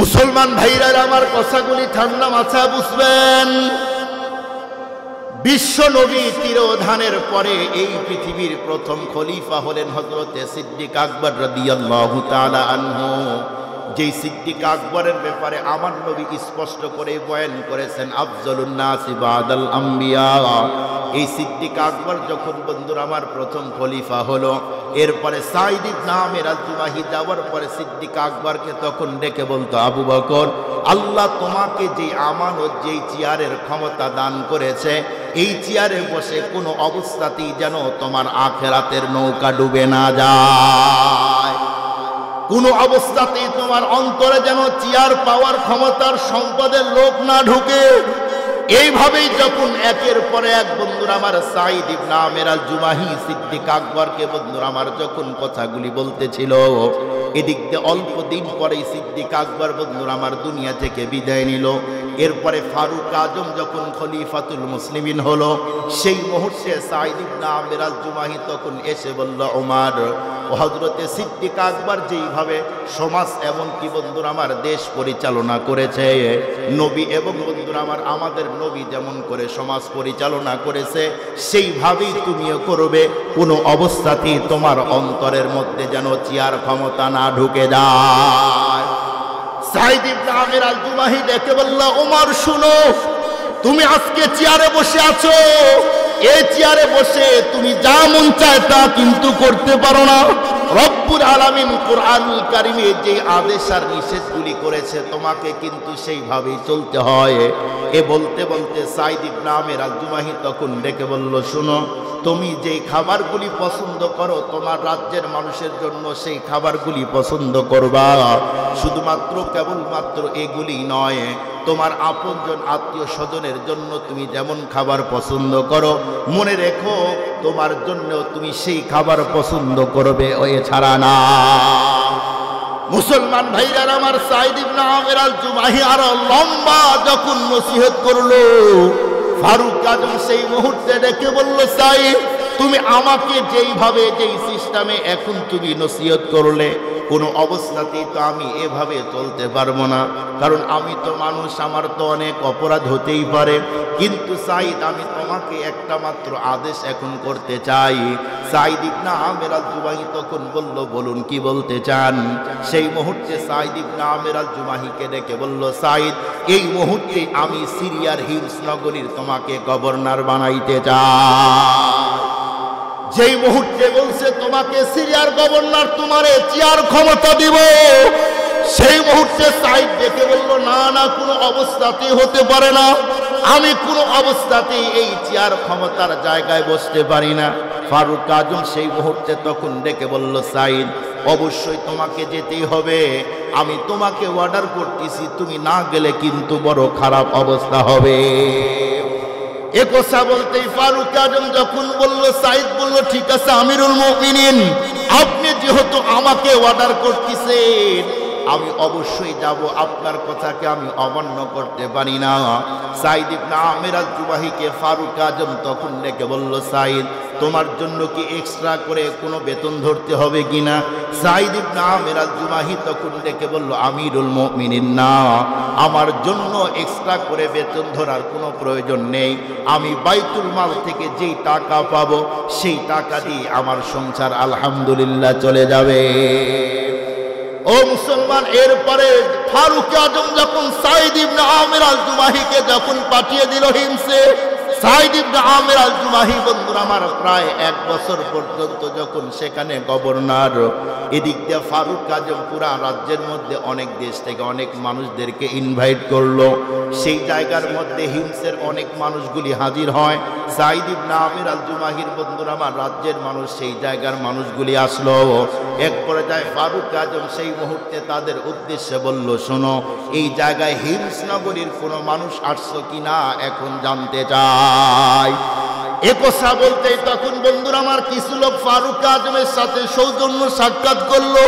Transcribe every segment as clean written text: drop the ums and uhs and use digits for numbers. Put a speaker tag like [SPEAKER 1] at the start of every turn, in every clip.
[SPEAKER 1] মুসলমান ভাইরা আমার কথাগুলি ঠান্ডা মাথায় বুঝবেন। বিশ্ব নবী তিরোধানের পরে এই পৃথিবীর প্রথম খলিফা হলেন হযরতে সিদ্দিক আকবর রাদিয়াল্লাহু তাআলা আনহু। যেই সিদ্দিক আকবরের ব্যাপারে আমার নবী স্পষ্ট করে বয়ান করেছেন আফজলুন নাসি বাদাল আম্বিয়া। এই সিদ্দিক আকবর যখন বন্ধুরা আমার প্রথম খলিফা হলো, এরপরে সাঈদ ইবনে আমির আল-জুমাহি যাওয়ার পরে সিদ্দিক আকবরকে তখন ডেকে বলতো, আবু বকর, আল্লাহ তোমাকে যে আমানত, যেই চেয়ারের ক্ষমতা দান করেছে, এই চেয়ারে বসে কোনো অবস্থাতেই যেন তোমার আখিরাতের নৌকা ডুবে না যায়, কোনো অবস্থাতেই তোমার অন্তরে যেন চেয়ার পাওয়ার ক্ষমতার সম্পদের লোভ না ঢুকে। এইভাবেই যখন একের পরে এক বন্ধুরা আমার সাঈদ ইবনে আমির আল-জুমাহি সিদ্দিক আকবরকে বন্ধুরা আমার যখন কথাগুলি বলতেছিল, এদিক দিয়ে অল্প দিন পরেই সিদ্দিক আকবর বন্ধুরা আমার দুনিয়া থেকে বিদায় নিল। এরপরে ফারুক আজম যখন খলিফাতুল মুসলিমিন হলো, সেই মুহূর্তে সাঈদ ইবনে আমির আল-জুমাহি তখন এসে বলল, ওমর, হযরতে সিদ্দিক আকবর যেইভাবে সমাজ এমনকি বন্ধুরা আমার দেশ পরিচালনা করেছে, নবী এবং বন্ধুরা আমার আমাদের নবী যেমন করে সমাজ পরিচালনা করেছে, সেইভাবেই তুমিও করবে। কোনো অবস্থাতেই তোমার অন্তরের মধ্যে যেন চেয়ার ক্ষমতা না ঢুকে যায়। সাঈদ ইবনে আমির আল-জুমাহি ডেকে বলল, ওমর শুনো, তুমি আজকে চেয়ারে বসে আছো, এই চেয়ারে বসে তুমি যা মন চায় তা কিন্তু করতে পারো না। রব্বুল আলামিন কুরআনুল কারীমে যে আদেশ আর নিষেধগুলি করেছে, তোমাকে কিন্তু সেইভাবেই চলতে হয়। এ বলতে বলতে সাঈদ ইবনে আমির আল-জুমাহি তখন ডেকে বলল, শুনো, তুমি যেই খাবারগুলি পছন্দ করো তোমার রাজ্যের মানুষের জন্য সেই খাবারগুলি পছন্দ করবা। শুধুমাত্র কেবলমাত্র এগুলি নয়, তোমার আপনজন আত্মীয় স্বজনের জন্য তুমি যেমন খাবার পছন্দ করো, মনে রেখো তোমার জন্য তুমি সেই খাবার পছন্দ করবে, এছাড়া না। মুসলমান ভাইরা আমার, সাঈদ ইবনে আমির আল-জুমাহি আরো লম্বা যখন নসিহত করলো, ফারুক আজম সেই মুহূর্তে ডেকে বলল, সাঈদ, তুমি আমাকে যেইভাবে যেই সিস্টেমে এখন তুমি নসিহত করলে, কোনো অবস্থাতেই তো আমি এভাবে চলতে পারবো না, কারণ আমি তো মানুষ, আমার তো অনেক অপরাধ হতেই পারে। কিন্তু সাঈদ, আমি তোমাকে একটা মাত্র আদেশ এখন করতে চাই। সাঈদ ইবনে আমির আল-জুমাহি তখন বলল, বলুন কি বলতে চান? সেই মুহূর্তে সাঈদ ইবনে আমির আল-জুমাহিকে ডেকে বলল, সাঈদ, এই মুহূর্তে আমি সিরিয়ার হিমস নগরীর তোমাকে গভর্নর বানাইতে চাই। যেই মুহূর্তে বলছে তোমাকে সিরিয়ার গভর্নর, তোমারে চেয়ার ক্ষমতা দিব, সেই মুহূর্তে সাঈদ ডেকে বলল, না না, কোনো অবস্থাতেই হতে পারে না, আমি কোনো অবস্থাতেই এই চেয়ার ক্ষমতার জায়গায় বসতে পারি না। ফারুক আজম সেই মুহূর্তে তখন ডেকে বলল, সাঈদ, অবশ্যই তোমাকে যেতেই হবে, আমি তোমাকে অর্ডার করতেছি, তুমি না গেলে কিন্তু বড় খারাপ অবস্থা হবে। এ কথা বলতেই ফারুক আজম যখন বলল, সাঈদ বলল, ঠিক আছে আমিরুল মুমিনিন, আপনি যেহেতু আমাকে অর্ডার করতেছেন, আমি অবশ্যই যাব, আপনার কথাকে আমি অমান্য করতে পারি না। সাঈদ ইবনে আমির আল-জুমাহিকে ফারুক আজম তখন ডেকে বলল, সাঈদ, তোমার জন্য কি এক্সট্রা করে কোনো বেতন ধরতে হবে কিনা? সাঈদ ইবনে আমির আল-জুমাহি তখন ডেকে বলল, আমিরুল মুমিনিন, না, আমার জন্য এক্সট্রা করে বেতন ধরার কোনো প্রয়োজন নেই, আমি বাইতুল মাল থেকে যেই টাকা পাবো সেই টাকা দিয়ে আমার সংসার আলহামদুলিল্লাহ চলে যাবে। ও মুসলমান, এরপরে ফারুক আজম যখন সাঈদ ইবনে আমির আল-জুমাহিকে যখন পাঠিয়ে দিল হিমসে, সাঈদ ইবনে আমির আল-জুমাহি বন্ধুরা আমার প্রায় 1 বছর পর্যন্ত যখন সেখানে গভর্নর, এদিক দিয়ে ফারুক আজম পুরা রাজ্যের মধ্যে অনেক দেশ থেকে অনেক মানুষদেরকে ইনভাইট করলো। সেই জায়গার মধ্যে হিমসের অনেক মানুষগুলি হাজির হয়। সাঈদ ইবনে আমির আল-জুমাহির বন্ধুরা আমার রাজ্যের মানুষ, সেই জায়গার মানুষগুলি আসলো। এক পর্যায়ে ফারুক আজম সেই মুহূর্তে তাদের উদ্দেশ্যে বলল, শোনো, এই জায়গায় হিমস নগরীর কোনো মানুষ আসছো কিনা এখন জানতে চাই। এ কথা বলতেই তখন বন্ধুরা আমার কিছু লোক ফারুক আজমের সাথে সৌজন্য সাক্ষাৎ করলো।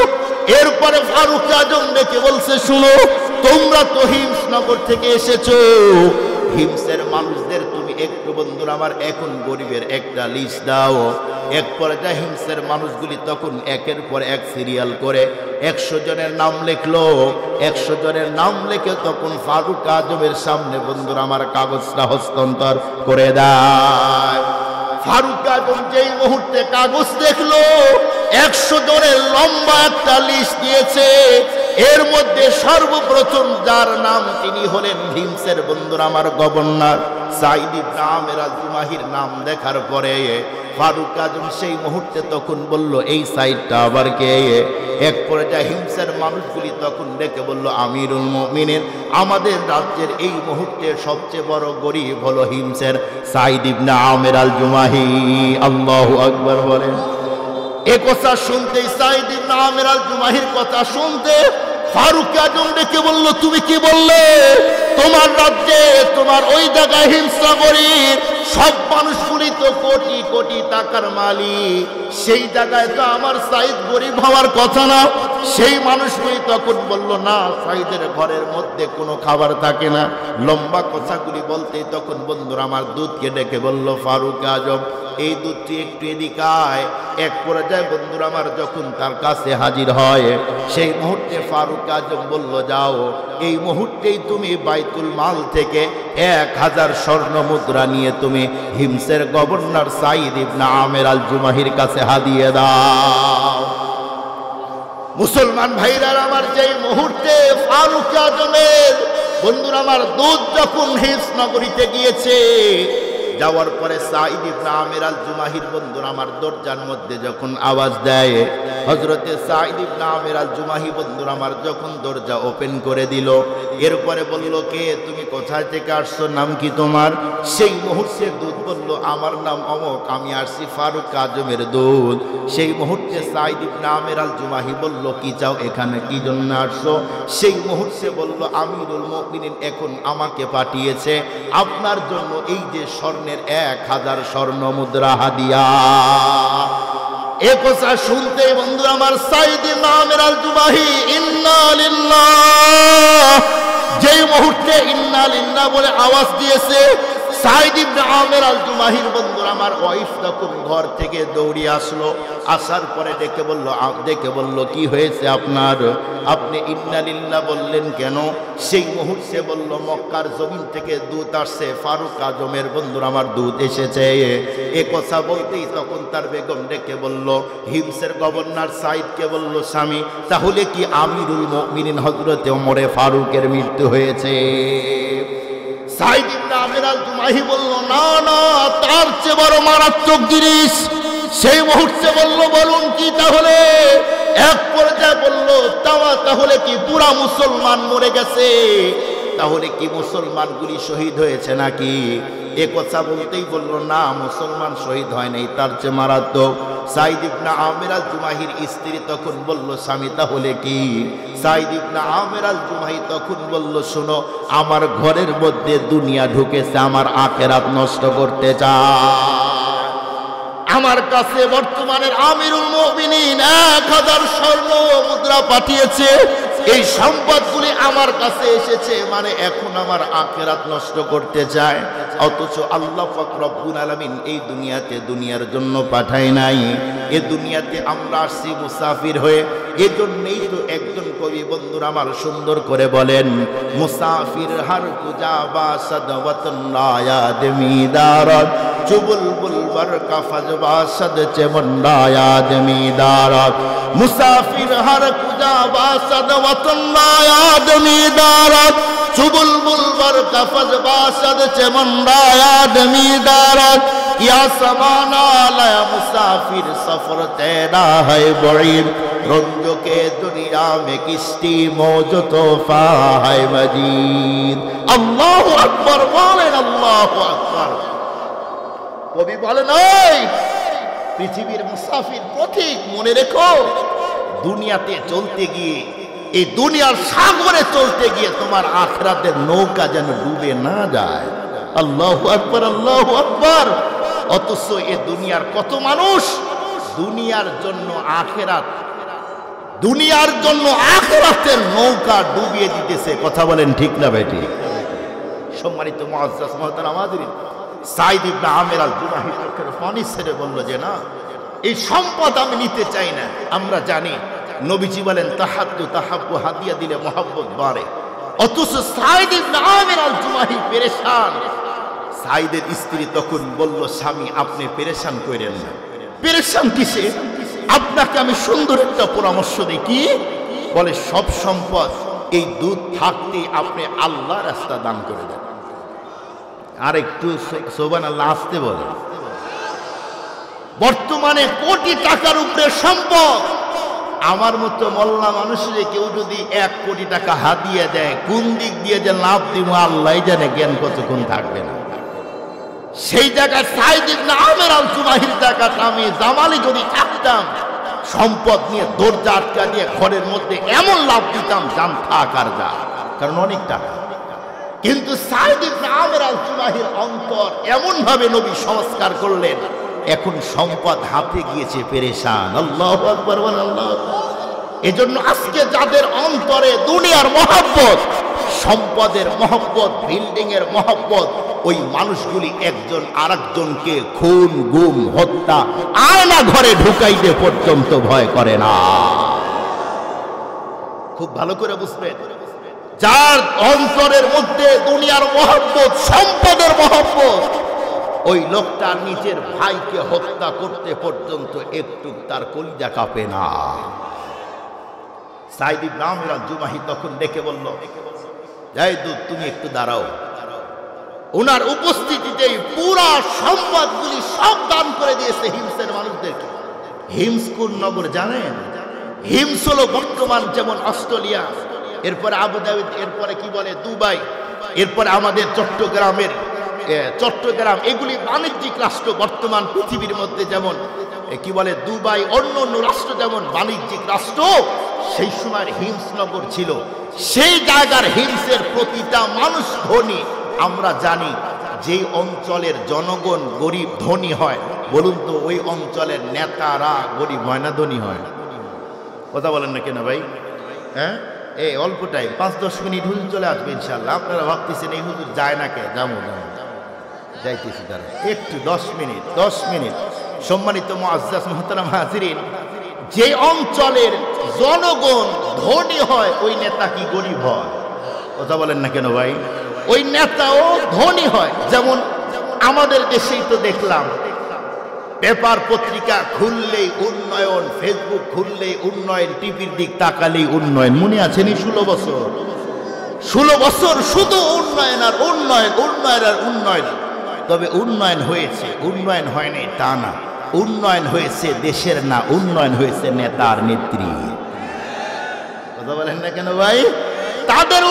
[SPEAKER 1] এরপরে ফারুক আজম ডেকে বলছে, শুনো, তোমরা তো হিমস নগর থেকে এসেছো, হিমসের মানুষদের তুমি একটু বন্ধুরা আমার এখন গরিবের একটা লিস্ট দাও। এক পর্যায়ে হিমসের মানুষগুলি তখন একের পর এক সিরিয়াল করে 100 জনের নাম লিখলো। 100 জনের নাম লিখে তখন ফারুক আজমের সামনে বন্ধুরা আমার কাগজটা হস্তান্তর করে দেয়। ফারুক আজম যেই মুহূর্তে কাগজ দেখলো 100 জনের লম্বা একটা লিস্ট দিয়েছে, এর মধ্যে সর্বপ্রথম যার নাম তিনি হলেন হিমসের বন্ধুরা আমার গভর্নর সাইদ ইবনে আমের আল জুমাহির নাম দেখার পরে ফারুক আজম সেই মুহূর্তে তখন বলল এই সাইদটা আবার কে? এক পর্যায়ে হিমসের মানুষগুলি তখন ডেকে বলল আমিরুল মুমিনিন, আমাদের রাজ্যের এই মুহূর্তে সবচেয়ে বড় গরিব হলো হিমসের সাইদ ইবনে আমের আল জুমাহি। আল্লাহু আকবার বলেন। এ কথা শুনতে সাইদ ইবনে আমের আল জুমাহির কথা শুনতে ফারুক আজম ডেকে বলল তুমি কি বললে? তোমার রাজ্যে তোমার ওই জায়গায় হিংসা করি সব মানুষগুলি তো কোটি কোটি টাকার মালিক, সেই জায়গায় তো আমার সাইদ গরিব হওয়ার কথা না। সেই মানুষগুলি তখন বলল না, সাইদের ঘরের মধ্যে কোনো খাবার থাকে না। লম্বা কথাগুলি বলতে তখন বন্ধুরা আমার দুধকে ডেকে বলল ফারুক আজম এই দুধটি একটু এদিকে আয়। এক পর্যায়ে বন্ধুরা আমার যখন তার কাছে হাজির হয় সেই মুহূর্তে ফারুক আজম বলল যাও এই মুহূর্তেই তুমি বাইতুল মাল থেকে 1000 স্বর্ণ মুদ্রা নিয়ে তুমি হিমসের গভর্নর সাইদ ইবনে আমের আল জুমাহির কাছে হাদিয়ে দাও। মুসলমান ভাইরা আমার, যেই মুহূর্তে ফারুক আজমের বন্ধুরা আমার দুধ যখন হিমস নগরীতে গিয়েছে, যাওয়ার পরে সাইদ ইবনে আমের আল জুমাহির বন্ধুরা আমার দরজার মধ্যে যখন আওয়াজ দেয়, হযরতে সাইদ ইবনে আমের আল জুমাহি বন্ধুরা আমার যখন দরজা ওপেন করে দিল, এরপরে বলল কে তুমি, কোথায় থেকে আসছো, নাম কি তোমার? সেই মুহূর্তে দুধ বলল আমার নাম অমক, আমি আসছি ফারুক আজমের দুধ। সেই মুহূর্তে সাইদ ইবনে আমের আল জুমাহি বলল কি চাও, এখানে কি জন্য আসছো? সেই মুহূর্তে বলল আমিরুল মুমিনিন এখন আমাকে পাঠিয়েছে আপনার জন্য এই যে স্বর্ণের 1000 স্বর্ণ মুদ্রা হাদিয়া। এ কথা শুনতে বন্ধু আমার সাইদ ইবনে আমের আল জুমাহি ইন্না লিল্লাহ, যেই মুহূর্তে ইন্না লিল্লাহ বলে আওয়াজ দিয়েছে, সাইদ ইবনে আমের আল জুমাহির বন্ধুরা আমার ওয়াইফ তখন ঘর থেকে দৌড়িয়ে আসলো। আসার পরে দেখে বলল কি হয়েছে আপনার, আপনি ইন্না লিল্লাহ বললেন কেন? সেই মুহূর্তে বলল মক্কার জমিন থেকে দূত আসছে, ফারুক আজমের বন্ধুরা আমার দূত এসেছে। এ কথা বলতেই তখন তার বেগম ডেকে বলল হিমসের গভর্নর সাইদকে বলল স্বামী তাহলে কি আমিরুল মুমিনিন হযরতে ওমর ফারুকের মৃত্যু হয়েছে? সাইদ ইবনে আমের আল জুমাহি বলল না না, তার চেয়ে বড় মারাত্মক জিনিস। সেই মুহূর্তে বলল বলুন কি তাহলে? এক পর্যায়ে বলল তাহলে কি পুরা মুসলমান মরে গেছে? তাহলে কি মুসলমানগুলি শহীদ হয়েছে নাকি? এ কথা বলতেই বলল না, মুসলমান শহীদ হয় নাই, তার চেয়ে মারাত্মক। সাইদ ইবনে আমের আল জুমাহির স্ত্রী তখন বলল স্বামী তাহলে কি? সাইদ ইবনে আমের আল জুমাহি তখন বলল শোনো, আমার ঘরের মধ্যে দুনিয়া ঢুকেছে, আমার আখিরাত নষ্ট করতে চায়। আমার কাছে বর্তমানের আমিরুল মুমিনিন 1000 স্বর্ণ মুদ্রা পাঠিয়েছে, এই সম্পদগুলি আমার কাছে এসেছে, মানে এখন আমার আখিরাত নষ্ট করতে চায়। অথচ আল্লাহ পাক রব্বুল আলামিন এই দুনিয়াতে দুনিয়ার জন্য পাঠায় নাই, এ দুনিয়াতে আমরা আসছি মুসাফির হয়ে। এজন্যই তো একজন কবি বন্ধুরা আমার সুন্দর করে বলেন মুসাফির হার কুজা বাসাদ ওয়াতন রায়াদ মিদারত চুবুলবুল বরকা ফাজ বাসাদ চেমন্ডায়াদ মিদারত। মুসাফির হার কুজা বাসাদ ওয়াতন রায়াদ মিদারত চুবুলবুল বরকা ফাজ বাসাদ চেমন্ডায়াদ মিদারত। या समाना लाया मुसाफिर सफर तेरा है बड़ी रंजो के दुनिया में किस्ती मौज तोहफा है मजीद। अल्लाह अकबर बोलें, अल्लाह अकबर। कवि बोलें पृथिवीर मुसाफिर पथिक मने रेखो दुनियाते चलते गिये এই দুনিয়ার সাগরে চলতে গিয়ে তোমার আখিরাতের নৌকা যেন ডুবে না যায়। আল্লাহু আকবার, আল্লাহু আকবার। অথচ এ দুনিয়ার কত মানুষ দুনিয়ার জন্য আখিরাতের নৌকা ডুবিয়ে দিতেছে। কথা বলেন ঠিক না বেটি? সম্মানিত মুআজ্জাজ মুহতারাম হাজিরিন, সাইদ ইবনে আমির আল জুমাহি চোখের পানি ছেড়ে বলল যে না, এই সম্পদ আমি নিতে চাই না। আমরা জানি নবীজি বলেন তাহাদ্দু তাহাব্বু, হাদিয়া দিলে মহব্বত বাড়ে। অথচ সাইদ ইবনে আমির আল জুমাহি পেরেশান। সাইদের স্ত্রী তখন বলল, স্বামী আপনি পেরেশান করেন না। পেরেশান কিসে? আপনাকে আমি সুন্দর একটা পরামর্শ দিই। কি? বলে সব সম্পদ এই দুধ থাকতে আপনি আল্লাহ রাস্তা দান করে দেন। আর একটু সুবহানাল্লাহ আসতে বলে। বর্তমানে কোটি টাকার উপরে সম্পদ। আমার মতো মোল্লা মানুষের কেউ যদি 1 কোটি টাকা হাদিয়া দেয়, কোন দিক দিয়ে যে লাভ দিব আল্লাহ জানে, জ্ঞান কতক্ষণ থাকবে না। সেই জায়গায় সাইদ ইবনে আমির আল জুমাহির জায়গাটা আমি জামালি যদি থাকতাম, সম্পদ নিয়ে দরজা আটকা দিয়ে ঘরের মধ্যে এমন লাভ দিতাম, জান থাক আর যা, কারণ অনেক টাকা। কিন্তু সাইদ ইবনে আমির আল জুমাহির অন্তর এমন ভাবে নবী সংস্কার করলেন, এখন সম্পদ হাতে গিয়েছে, পেরেশান। আল্লাহু আকবার, আল্লাহু আকবার। এজন্য আজকে যাদের অন্তরে দুনিয়ার মহব্বত, সম্পদের মহব্বত, বিল্ডিং এর মহব্বত, ওই মানুষগুলি একজন আরেকজনকে খুন, গুম, হত্যা, আয়না ঘরে ঢুকাইতে পর্যন্ত ভয় করে না। খুব ভালো করে বুঝবেন, যার অন্তরের মধ্যে দুনিয়ার মহব্বত, সম্পদের মহব্বত, ওই লোকটা নিজের ভাইকে হত্যা করতে পর্যন্ত একটু তার কলিজা কাঁপে না। সাইদ ইবনে আমির আল জুমাহি তখন ডেকে বলল, জাইদুদ তুমি একটু দাঁড়াও। ওনার উপস্থিতিতেই পুরা সম্পদগুলি সব দান করে দিয়েছে হিমসের মানুষদেরকে। হিমস কোন নগর জানেন? হিমস হলো বর্তমান যেমন অস্ট্রেলিয়া, এরপরে আবুধাবি, এরপরে কি বলে দুবাই, এরপরে আমাদের চট্টগ্রাম, এগুলি বাণিজ্যিক রাষ্ট্র। বর্তমান পৃথিবীর মধ্যে যেমন কি বলে দুবাই, অন্য অন্য রাষ্ট্র যেমন বাণিজ্যিক রাষ্ট্র, সেই সময় হিমসনগর ছিল। সেই জায়গার হিমসের প্রতিটা মানুষ ধনী। আমরা জানি যেই অঞ্চলের জনগণ গরিব ধনী হয়, বলুন তো ওই অঞ্চলের নেতারা গরিব হয় না ধনী হয়? কথা বলেন না কেন ভাই? হ্যাঁ, এই অল্প টাইম 5-10 মিনিট হুজুর চলে আসবে ইনশাল্লাহ। আপনারা ভাবতেছেন এই হুজুর যায় না কে? যাবো যাইতেছি, তারা একটু 10 মিনিট। সম্মানিত মুআজ্জাজ মুহতারাম হাজিরিন, যে অঞ্চলের জনগণ ধনী হয়, ওই নেতা কি গরিব হয়? কথা বলেন না কেন ভাই? ওই নেতাও ধনী হয়। যেমন আমাদের দেশেই তো দেখলাম, পেপার পত্রিকা খুললেই উন্নয়ন, ফেসবুক খুললেই উন্নয়ন, টিভির দিক তাকালেই উন্নয়ন। মনে আছে নি 16 বছর শুধু উন্নয়ন আর উন্নয়ন, উন্নয়ন আর উন্নয়ন। তবে উন্নয়ন হয়েছে, উন্নয়ন হয়নি তা না। উন্নয়ন হয়েছে দেশের না, উন্নয়ন হয়েছে নেতার নেত্রী। কথা বলেন না কেন ভাই? তাদের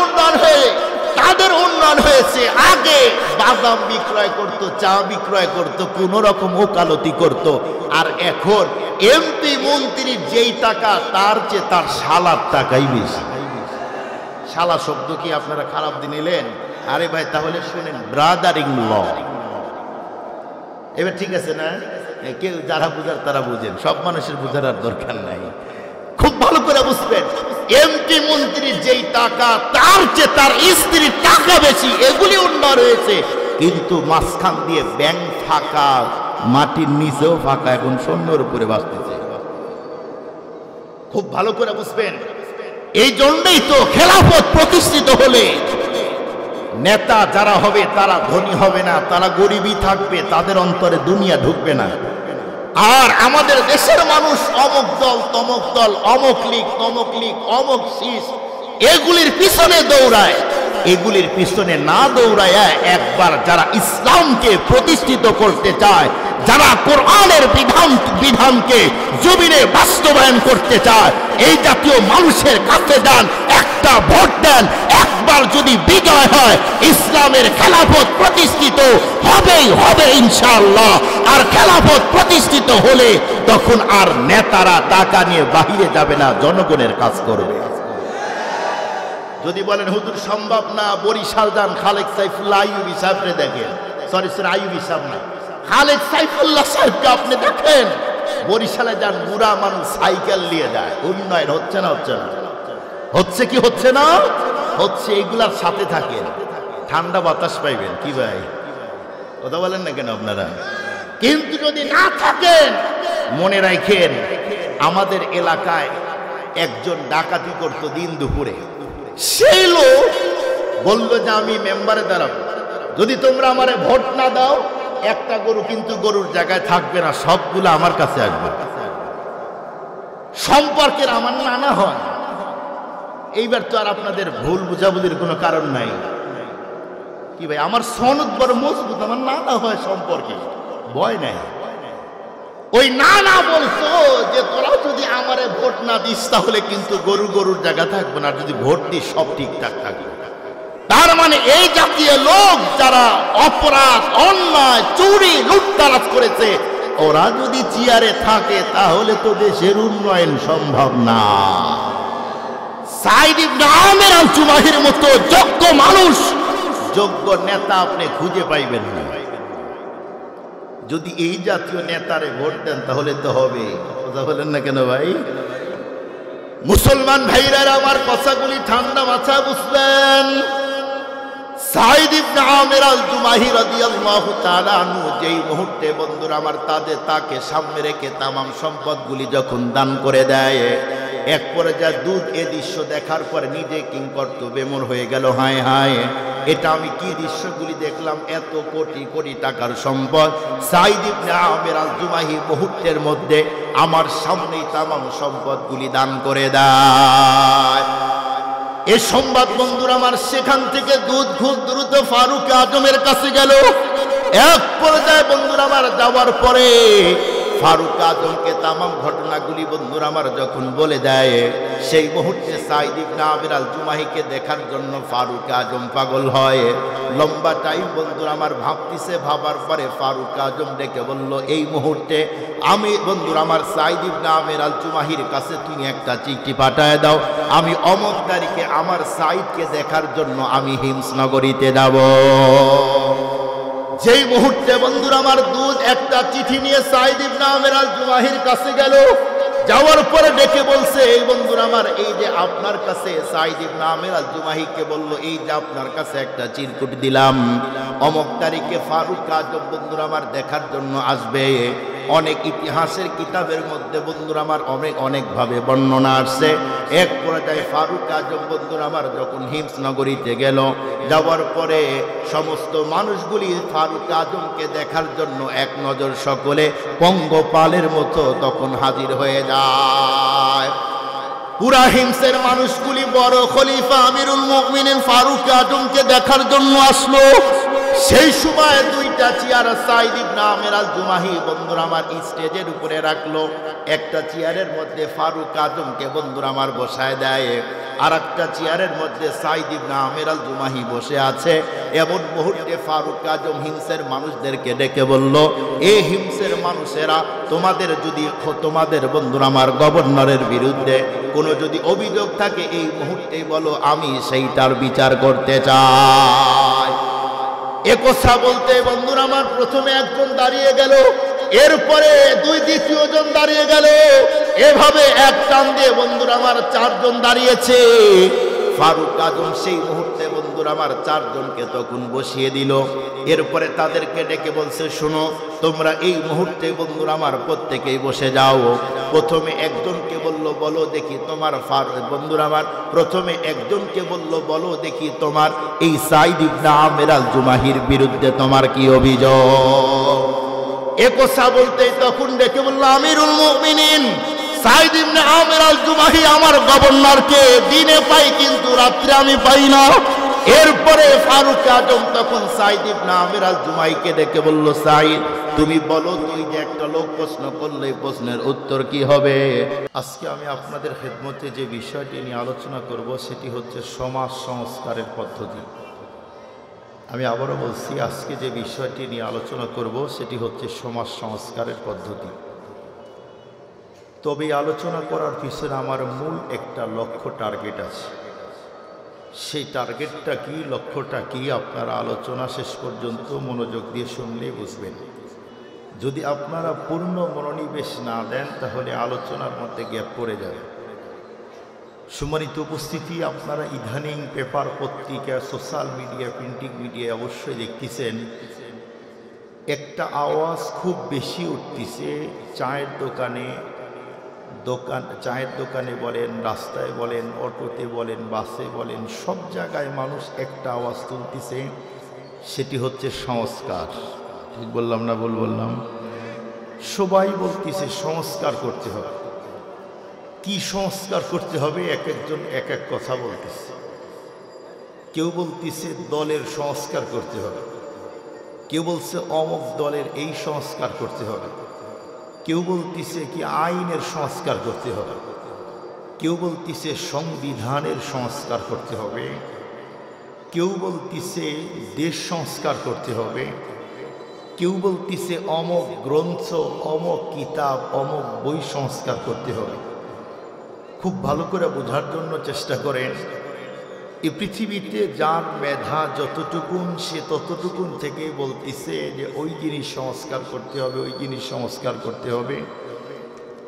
[SPEAKER 1] উন্নয়ন হয়েছে। আগে বাদাম বিক্রয় করত, চা বিক্রয় করত, কোন রকম ওকালতি করত। আর এখন এমপি মন্ত্রীর যেই টাকা, তার চেয়ে তার শালার টাকাই বেশি। শালা শব্দ কি আপনারা খারাপ দিন নিলেন? আরে ভাই তাহলে শুনেন, ব্রাদারিং ল। এবার ঠিক আছে না? কেউ যারা বুঝার তারা বুঝেন, সব মানুষের বুঝার আর দরকার নাই। খুব ভালো করে বুঝবেন, এমপি মন্ত্রীর যেই টাকা, তার চেয়ে তার স্ত্রীর টাকা বেশি। এগুলি উন্নয়ন হয়েছে। কিন্তু মাঝখান দিয়ে ব্যাংক ফাঁকা, মাটির নিচেও ফাঁকা, এখন শূন্যর উপরে বাঁচতেছে। খুব ভালো করে বুঝবেন, এই জন্যই তো খেলাফত প্রতিষ্ঠিত হলে নেতা যারা হবে তারা ধনী হবে না, তারা গরিবই থাকবে, তাদের অন্তরে দুনিয়া ঢুকবে না। আর আমাদের দেশের মানুষ অমুক দল, তমুক দল, অমুক লীগ, তমুক লীগ, অমুক শীষ, এগুলির পিছনে দৌড়ায়। এগুলির পিছনে না দৌড়ায় একবার যারা ইসলামকে প্রতিষ্ঠিত করতে চায়, যারা কোরআনের বিধানকে জমিনে বাস্তবায়ন করতে চায়, এই জাতীয় মানুষের কাছে যান, একটা ভোট দেন। একবার যদি বিজয় হয়, ইসলামের খেলাফত প্রতিষ্ঠিত হবে ইনশাআল্লাহ। আর খেলাফত প্রতিষ্ঠিত হলে তখন আর নেতারা টাকা নিয়ে বাহিরে যাবে না, জনগণের কাজ করবে। যদি বলেন হুজুর সম্ভব না, বরিশাল যান, খালেদ সাইফুল্লাহ আইয়ুবী সাহেবকে দেখেন। সরি আইয়ুবী সাহেব না, খালেদ সাইফুল্লাহ সাহেবকে আপনি দেখেন। বরিশালে যান, বুড়া মানুষ সাইকেল নিয়ে যায়। উন্নয়ন হচ্ছে না? হচ্ছে কি হচ্ছে না? হচ্ছে। এগুলার সাথে থাকেন, ঠান্ডা বাতাস পাইবেন। কি ভাই কথা বলেন না কেন আপনারা? কিন্তু যদি না থাকেন, মনে রাখেন আমাদের এলাকায় একজন ডাকাতি করত দিন দুপুরে। সেই লোক বলল যে আমি মেম্বারে দাঁড়াবো, যদি তোমরা আমারে ভোট না দাও একটা গরু কিন্তু গরুর জায়গায় থাকবে না, সবগুলো আমার কাছে আসবে। সম্পর্কের আমার নানা হয়। এইবার তো আর আপনাদের ভুল বুঝাবুঝির কোনো কারণ নাই। কি ভাই, আমার সনদ বড় মজবুত, আমার নানা হয় সম্পর্কে, ভয় নাই। ওই নানা বলছো যে তোরা যদি আমারে ভোট না দিস তাহলে কিন্তু গরুর জায়গা থাকবে না, যদি ভোট দিস সব ঠিকঠাক থাকবে। তার মানে এই জাতীয় লোক যারা অপরাধ, অন্যায়, চুরি, লুটতরাজ করেছে, ওরা যদি চেয়ারে থাকে তাহলে তো দেশের উন্নয়ন সম্ভব না। সাইদ ইবনে আমের আল জুমাহির মতো যোগ্য মানুষ, যোগ্য নেতা আপনি খুঁজে পাইবেন না। যদি এই জাতীয় নেতারে ভোট দেন তাহলে তো হবে। কথা বলেন না কেন ভাই? মুসলমান ভাইরা আমার কথাগুলি ঠান্ডা মাথায় বুঝবেন। সাইদ ইবনে আমের আল জুমাহি রাদিয়াল্লাহু তাআলা আনহু যেই মুহূর্তে বন্ধুরা আমার তাকে সামনে রেখে তামাম সম্পদগুলি যখন দান করে দেয়, এক পর্যায়ে দুধ এ দৃশ্য দেখার পর নিজে কিংকর্তব্যে মন হয়ে গেল, হায় হায় এটা আমি কি দৃশ্যগুলি দেখলাম, এত কোটি কোটি টাকার সম্পদ। সাইদ ইবনে আমের আল জুমাহি মুহূর্তের মধ্যে আমার সামনেই তামাম সম্পদগুলি দান করে দেয়। এই সংবাদ বন্ধুরা আমার সেখান থেকে দুধ খুব দ্রুত ফারুক আজমের কাছে গেল। এক পর্যায়ে বন্ধুরা আমার যাওয়ার পরে ফারুক আজমকে তামাম ঘটনাগুলি বন্ধুরা আমার যখন বলে দেয়, সেই মুহূর্তে সাইদ ইবনে আমের আল জুমাহিকে দেখার জন্য ফারুক আজম পাগল হয়। লম্বা টাইম বন্ধুরা আমার ভাবতিছে, ভাবার পরে ফারুক আজম ডেকে বলল, এই মুহূর্তে আমি বন্ধুরা আমার সাইদ ইবনে আমের আল জুমাহির কাছে তুমি একটা চিঠি পাঠায় দাও, আমি অমুক তারিখে আমার সাইদকে দেখার জন্য আমি হিমস নগরীতে যাব। যেই মুহূর্তে বন্ধুরা আমার দুধ একটা চিঠি নিয়ে সাইদ ইবনে আমের আল জুমাহির কাছে গেল, যাওয়ার পরে ডেকে বলছে, এই বন্ধুরা আমার এই যে আপনার কাছে, সাইদ ইবনে আমের আল জুমাহিকে বলল, এই যে আপনার কাছে একটা চিরকুট দিলাম, অমুক তারিখে ফারুক আজম বন্ধুরা আমার দেখার জন্য আসবে। অনেক ইতিহাসের কিতাবের মধ্যে বন্ধুরা আমার অনেকভাবে বর্ণনা আসছে। এক পর্যায়ে ফারুক আজম বন্ধুরা আমার যখন হিমস নগরীতে গেল, যাওয়ার পরে সমস্ত মানুষগুলি ফারুক আজমকে দেখার জন্য এক নজর সকলে পঙ্গপালের মতো তখন হাজির হয়ে যায়। পুরা হিমসের মানুষগুলি বড় খলিফা আমিরুল মুমিনিন ফারুক আজমকে দেখার জন্য আসলো। সেই সময় দুইটা চেয়ার সাইদ ইবনে আমের আল জুমাহি বন্ধুরা আমার স্টেজের উপরে রাখলো। একটা চেয়ারের মধ্যে ফারুক আজমকে বন্ধুরা আমার বসায় দেয়, আর একটা চেয়ারের মধ্যে সাইদ ইবনে আমের আল জুমাহি বসে আছে। এমন মুহূর্তে ফারুক আজম হিমসের মানুষদেরকে ডেকে বলল, এই হিমসের মানুষেরা, তোমাদের বন্ধুরা আমার গভর্নরের বিরুদ্ধে কোনো যদি অভিযোগ থাকে এই মুহূর্তেই বলো, আমি সেইটার বিচার করতে চাই। একথা বলতে বন্ধুরা আমার প্রথমে একজন দাঁড়িয়ে গেল, এরপরে দ্বিতীয় জন দাঁড়িয়ে গেল, এভাবে এক টান দিয়ে বন্ধুরা আমার চারজন দাঁড়িয়েছে। ফারুক আজম সেই মুহূর্তে বন্ধুরা আমার চারজনকে তখন বসিয়ে দিল। এরপরে তাদেরকে ডেকে বলছে, শোনো তোমরা এই মুহূর্তে বন্ধুরা আমার প্রত্যেকেই বসে যাও। প্রথমে একজনকে বলল, বলো দেখি তোমার বন্ধুরা আমার প্রথমে একজনকে বলল, বলো দেখি তোমার এই সাইদ ইবনে আমের আল জুমাহির বিরুদ্ধে তোমার কি অভিযোগ। একথা বলতেই তখন ডেকে বলল, আমিরুল মুমিনিন সাইদ ইবনে আমের আল জুমাহি আমার গভর্নরকে দিনে পাই কিন্তু রাত্রে আমি পাই না। এরপরে ফারুক আজম তখন সাইদ ইবনে আমের আল জুমাহিকে ডেকে বলল, সাইদ তুমি বলো, তুই যে একটা লোক প্রশ্ন করলে প্রশ্নের উত্তর কি হবে। আজকে আমি আপনাদের খেদমতে যে বিষয়টি নিয়ে আলোচনা করব সেটি হচ্ছে সমাজ সংস্কারের পদ্ধতি। আমি আবারও বলছি, আজকে যে বিষয়টি নিয়ে আলোচনা করব সেটি হচ্ছে সমাজ সংস্কারের পদ্ধতি। তবে আলোচনা করার পিছনে আমার মূল একটা লক্ষ্য, টার্গেট আছে। সেই টার্গেটটা কি, লক্ষ্যটা কি, আপনারা আলোচনা শেষ পর্যন্ত মনোযোগ দিয়ে শুনলেই বুঝবেন। যদি আপনারা পূর্ণ মনোনিবেশ না দেন তাহলে আলোচনার মধ্যে গ্যাপ পড়ে যাবে। সম্মানিত উপস্থিতি, আপনারা ইদানিং পেপার, পত্রিকা, সোশ্যাল মিডিয়া, প্রিন্টিং মিডিয়ায় অবশ্যই দেখতেছেন একটা আওয়াজ খুব বেশি উঠতেছে চায়ের চায়ের দোকানে বলেন, রাস্তায় বলেন, অটোতে বলেন, বাসে বলেন, সব জায়গায় মানুষ একটা আওয়াজ তুলতেছে, সেটি হচ্ছে সংস্কার। ঠিক বললাম না ভুল বললাম? সবাই বলতেছে সংস্কার করতে হবে। কি সংস্কার করতে হবে? এক একজন এক এক কথা বলতেছে। কেউ বলতেছে দলের সংস্কার করতে হবে, কেউ বলছে অমুক দলের এই সংস্কার করতে হবে, কেউ বলতেছে কি আইনের সংস্কার করতে হবে, কেউ বলতেছে সংবিধানের সংস্কার করতে হবে, কেউ বলতেছে দেশ সংস্কার করতে হবে, কেউ বলতেছে অমুক গ্রন্থ, অমুক কিতাব, অমুক বই সংস্কার করতে হবে। খুব ভালো করে বোঝার জন্য চেষ্টা করেন। এই পৃথিবীতে যার মেধা যতটুকুন, সে ততটুকুন থেকে বলতেছে যে ওই জিনিস সংস্কার করতে হবে, ওই জিনিস সংস্কার করতে হবে।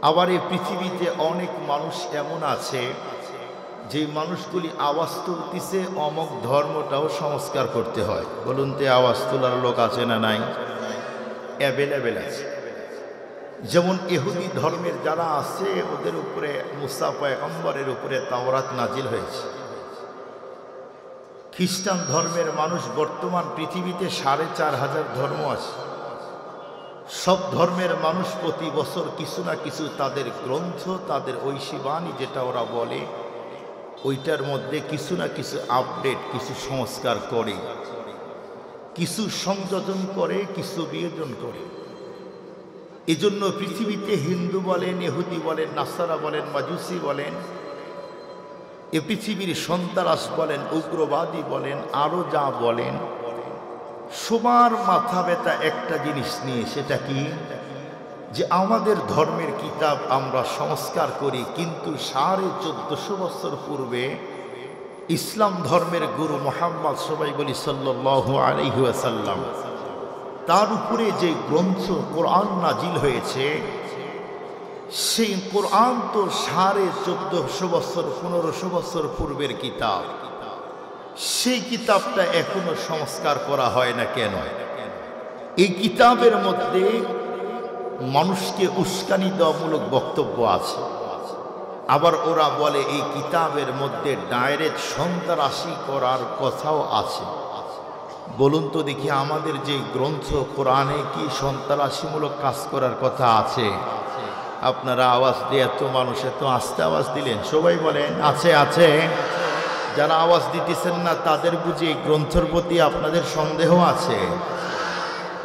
[SPEAKER 1] আবার এই পৃথিবীতে অনেক মানুষ এমন আছে যে মানুষগুলি আওয়াজ তুলতেছে অমুক ধর্মটাও সংস্কার করতে হয়। বলুন তো, আওয়াজ তোলার লোক আছে না নাই? অ্যাভেলেবেল আছে। যেমন ইহুদি ধর্মের যারা আছে, ওদের উপরে মুসা পয়গম্বরের উপরে তাওরাত নাজিল হয়েছে। খ্রিস্টান ধর্মের মানুষ বর্তমান পৃথিবীতে ৪,৫০০ ধর্ম আছে। সব ধর্মের মানুষ প্রতি বছর কিছু না কিছু তাদের গ্রন্থ, তাদের ঐশীবাণী যেটা ওরা বলে, ওইটার মধ্যে কিছু না কিছু আপডেট, কিছু সংস্কার করে, কিছু সংযোজন করে, কিছু বিয়োজন করে। এজন্য পৃথিবীতে হিন্দু বলেন, ইহুদি বলেন, নাসারা বলেন, মাজুসি বলেন, এ পৃথিবীর সন্ত্রাস বলেন, উগ্রবাদী বলেন, আরও যা বলেন, সবার মাথা ব্যথা একটা জিনিস নিয়ে। সেটা কি? যে আমাদের ধর্মের কিতাব আমরা সংস্কার করি, কিন্তু 1450 বছর পূর্বে ইসলাম ধর্মের গুরু মুহাম্মদ, সবাই বলি সাল্লাল্লাহু আলাইহি ওয়াসাল্লাম, তার উপরে যে গ্রন্থ কোরআন নাজিল হয়েছে, সেই কোরআন তো 1450 বছর, 1500 বছর পূর্বের কিতাব। সেই কিতাবটা এখনো সংস্কার করা হয় না কেন? এই কিতাবের মধ্যে মানুষকে উস্কানি দেওয়ামূলক বক্তব্য আছে। আবার ওরা বলে এই কিতাবের মধ্যে ডাইরেক্ট সন্ত্রাসী করার কথাও আছে। বলুন তো দেখি, আমাদের যে গ্রন্থ কোরআনে কি সন্ত্রাসীমূলক কাজ করার কথা আছে? আপনারা আওয়াজ দিয়ে, এত মানুষ এত আস্তে আওয়াজ দিলেন, সবাই বলেন আছে আছে। যারা আওয়াজ দিতেছেন না তাদের বুঝি এই গ্রন্থের প্রতি আপনাদের সন্দেহ আছে।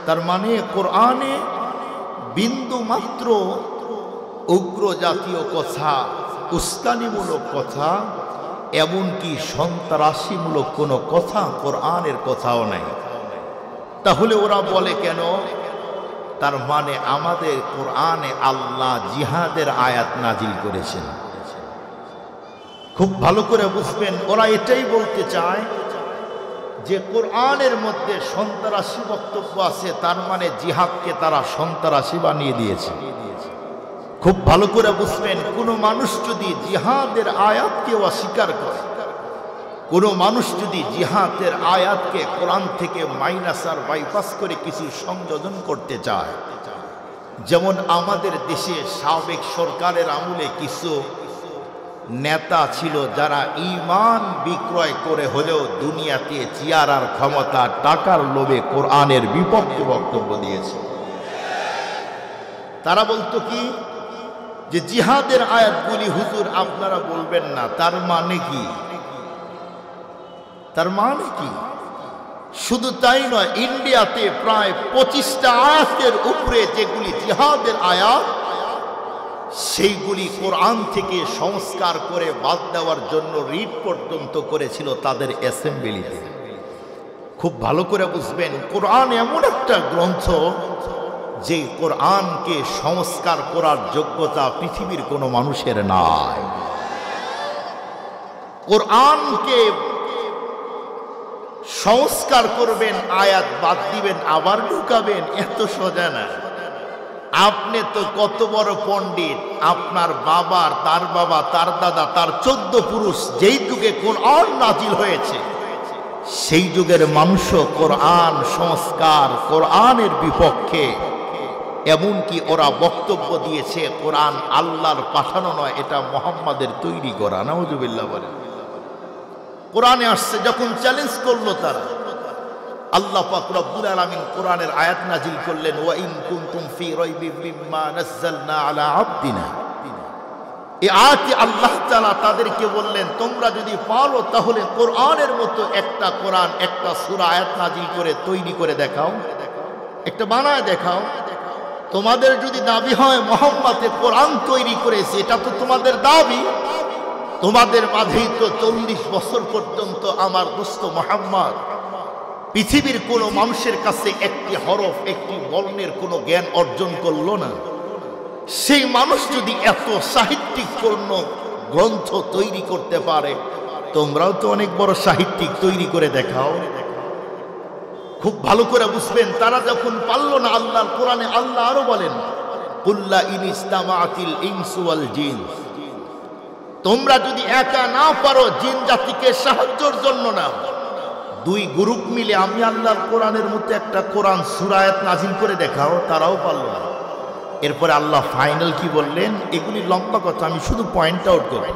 [SPEAKER 1] তার মানে কোরআনে বিন্দু মাত্র উগ্র জাতীয় কথা, উস্কানিমূলক কথা, এমনকি সন্ত্রাসীমূলক কোনো কথা কোরআনের কথাও নাই। তাহলে ওরা বলে কেন? তার মানে আমাদের কোরআনে আল্লাহ জিহাদের আয়াত নাজিল করেছেন। খুব ভালো করে বুঝবেন, ওরা এটাই বলতে চায় যে কোরআনের মধ্যে সন্ত্রাসী বক্তব্য আছে, তার মানে জিহাদকে তারা সন্ত্রাসী বানিয়ে দিয়েছে। খুব ভালো করে বুঝবেন, কোনো মানুষ যদি জিহাদের আয়াতকে অস্বীকার করে, কোনো মানুষ যদি জিহাদের আয়াতকে কোরআন থেকে মাইনাস আর বাইপাস করে কিছু সংযোজন করতে চায়, যেমন আমাদের দেশে সাবেক সরকারের আমলে কিছু নেতা ছিল যারা ঈমান বিক্রয় করে হলেও দুনিয়াতে চেয়ার আর ক্ষমতা, টাকার লোভে কোরআনের বিপক্ষে বক্তব্য দিয়েছে। তারা বলতো কি, যে জিহাদের আয়াতগুলি হুজুর আপনারা বলবেন না, তার মানে কি? তার মানে কি? শুধু তাই নয়, ইন্ডিয়াতে প্রায় 25টা আয়াতের উপরে যেগুলি জিহাদের আয়াত, সেইগুলি কোরআন থেকে সংস্কার করে বাদ দেওয়ার জন্য রিট পর্যন্ত করেছিল তাদের অ্যাসেম্বলিতে। খুব ভালো করে বুঝবেন, কোরআন এমন একটা গ্রন্থ যে কোরআনকে সংস্কার করার যোগ্যতা পৃথিবীর কোনো মানুষের নাই। কোরআনকে সংস্কার করবেন, আয়াত বাদ দিবেন, আবার ঢুকাবেন, এত সোজা না। আপনি তো কত বড় পণ্ডিত, আপনার বাবার, তার বাবা, তার দাদা, তার 14 পুরুষ যেই যুগে কোরআন নাজিল হয়েছে, সেই যুগের মানুষও কোরআন সংস্কার, কোরআনের বিপক্ষে। এমনকি ওরা বক্তব্য দিয়েছে কোরআন আল্লাহর পাঠানো নয়, এটা মুহাম্মাদের তৈরি করা। নাউজুবিল্লাহ বলেন। কোরআনে আসছে যখন চ্যালেঞ্জ করলো তারা, আল্লাহ পাক রব্বুল আলামিন কোরআনের আয়াত নাজিল করলেন, ওয়া ইন কুনতুম ফি রাইবিম মিম্মা নাযালনা আলা আবদিনা। এই আয়াতে আল্লাহ তাআলা তাদেরকে বললেন, তোমরা যদি পারো তাহলে কোরআনের মতো একটা কোরআন, একটা সূরা আয়াত নাজিল করে তৈরি করে দেখাও, একটা বানায় দেখাও। তোমাদের যদি দাবি হয় মুহাম্মদে কোরআন তৈরি করেছে, এটা তো তোমাদের দাবি। তোমাদের মাঝেই তো 40 বছর পর্যন্ত আমার দোস্ত মুহাম্মদ পৃথিবীর কোনো মানুষের কাছে একটি হরফ, একটি বর্ণের কোনো জ্ঞান অর্জন করলো না। সেই মানুষ যদি এত সাহিত্যিকপূর্ণ গ্রন্থ তৈরি করতে পারে, তোমরাও তো অনেক বড় সাহিত্যিক, তৈরি করে দেখাও। খুব ভালো করে বুঝবেন, তারা যখন পারলো না আল্লাহর কোরআনে, আল্লাহ আরো বলেন, কুল্লা ইন ইসতামাআতিল ইনসু ওয়াল জিন। তোমরা যদি একা না পারো, জিন জাতিকে সাহায্যের জন্য না, 2 গ্রুপ মিলে আমি আল্লাহর কোরআনের মধ্যে একটা কোরআন সূরা আয়াত নাজিল করে দেখাও, তারাও পারলো না। এরপরে আল্লাহ ফাইনাল কি বললেন? এগুলি লম্বা কথা, আমি শুধু পয়েন্ট আউট করব।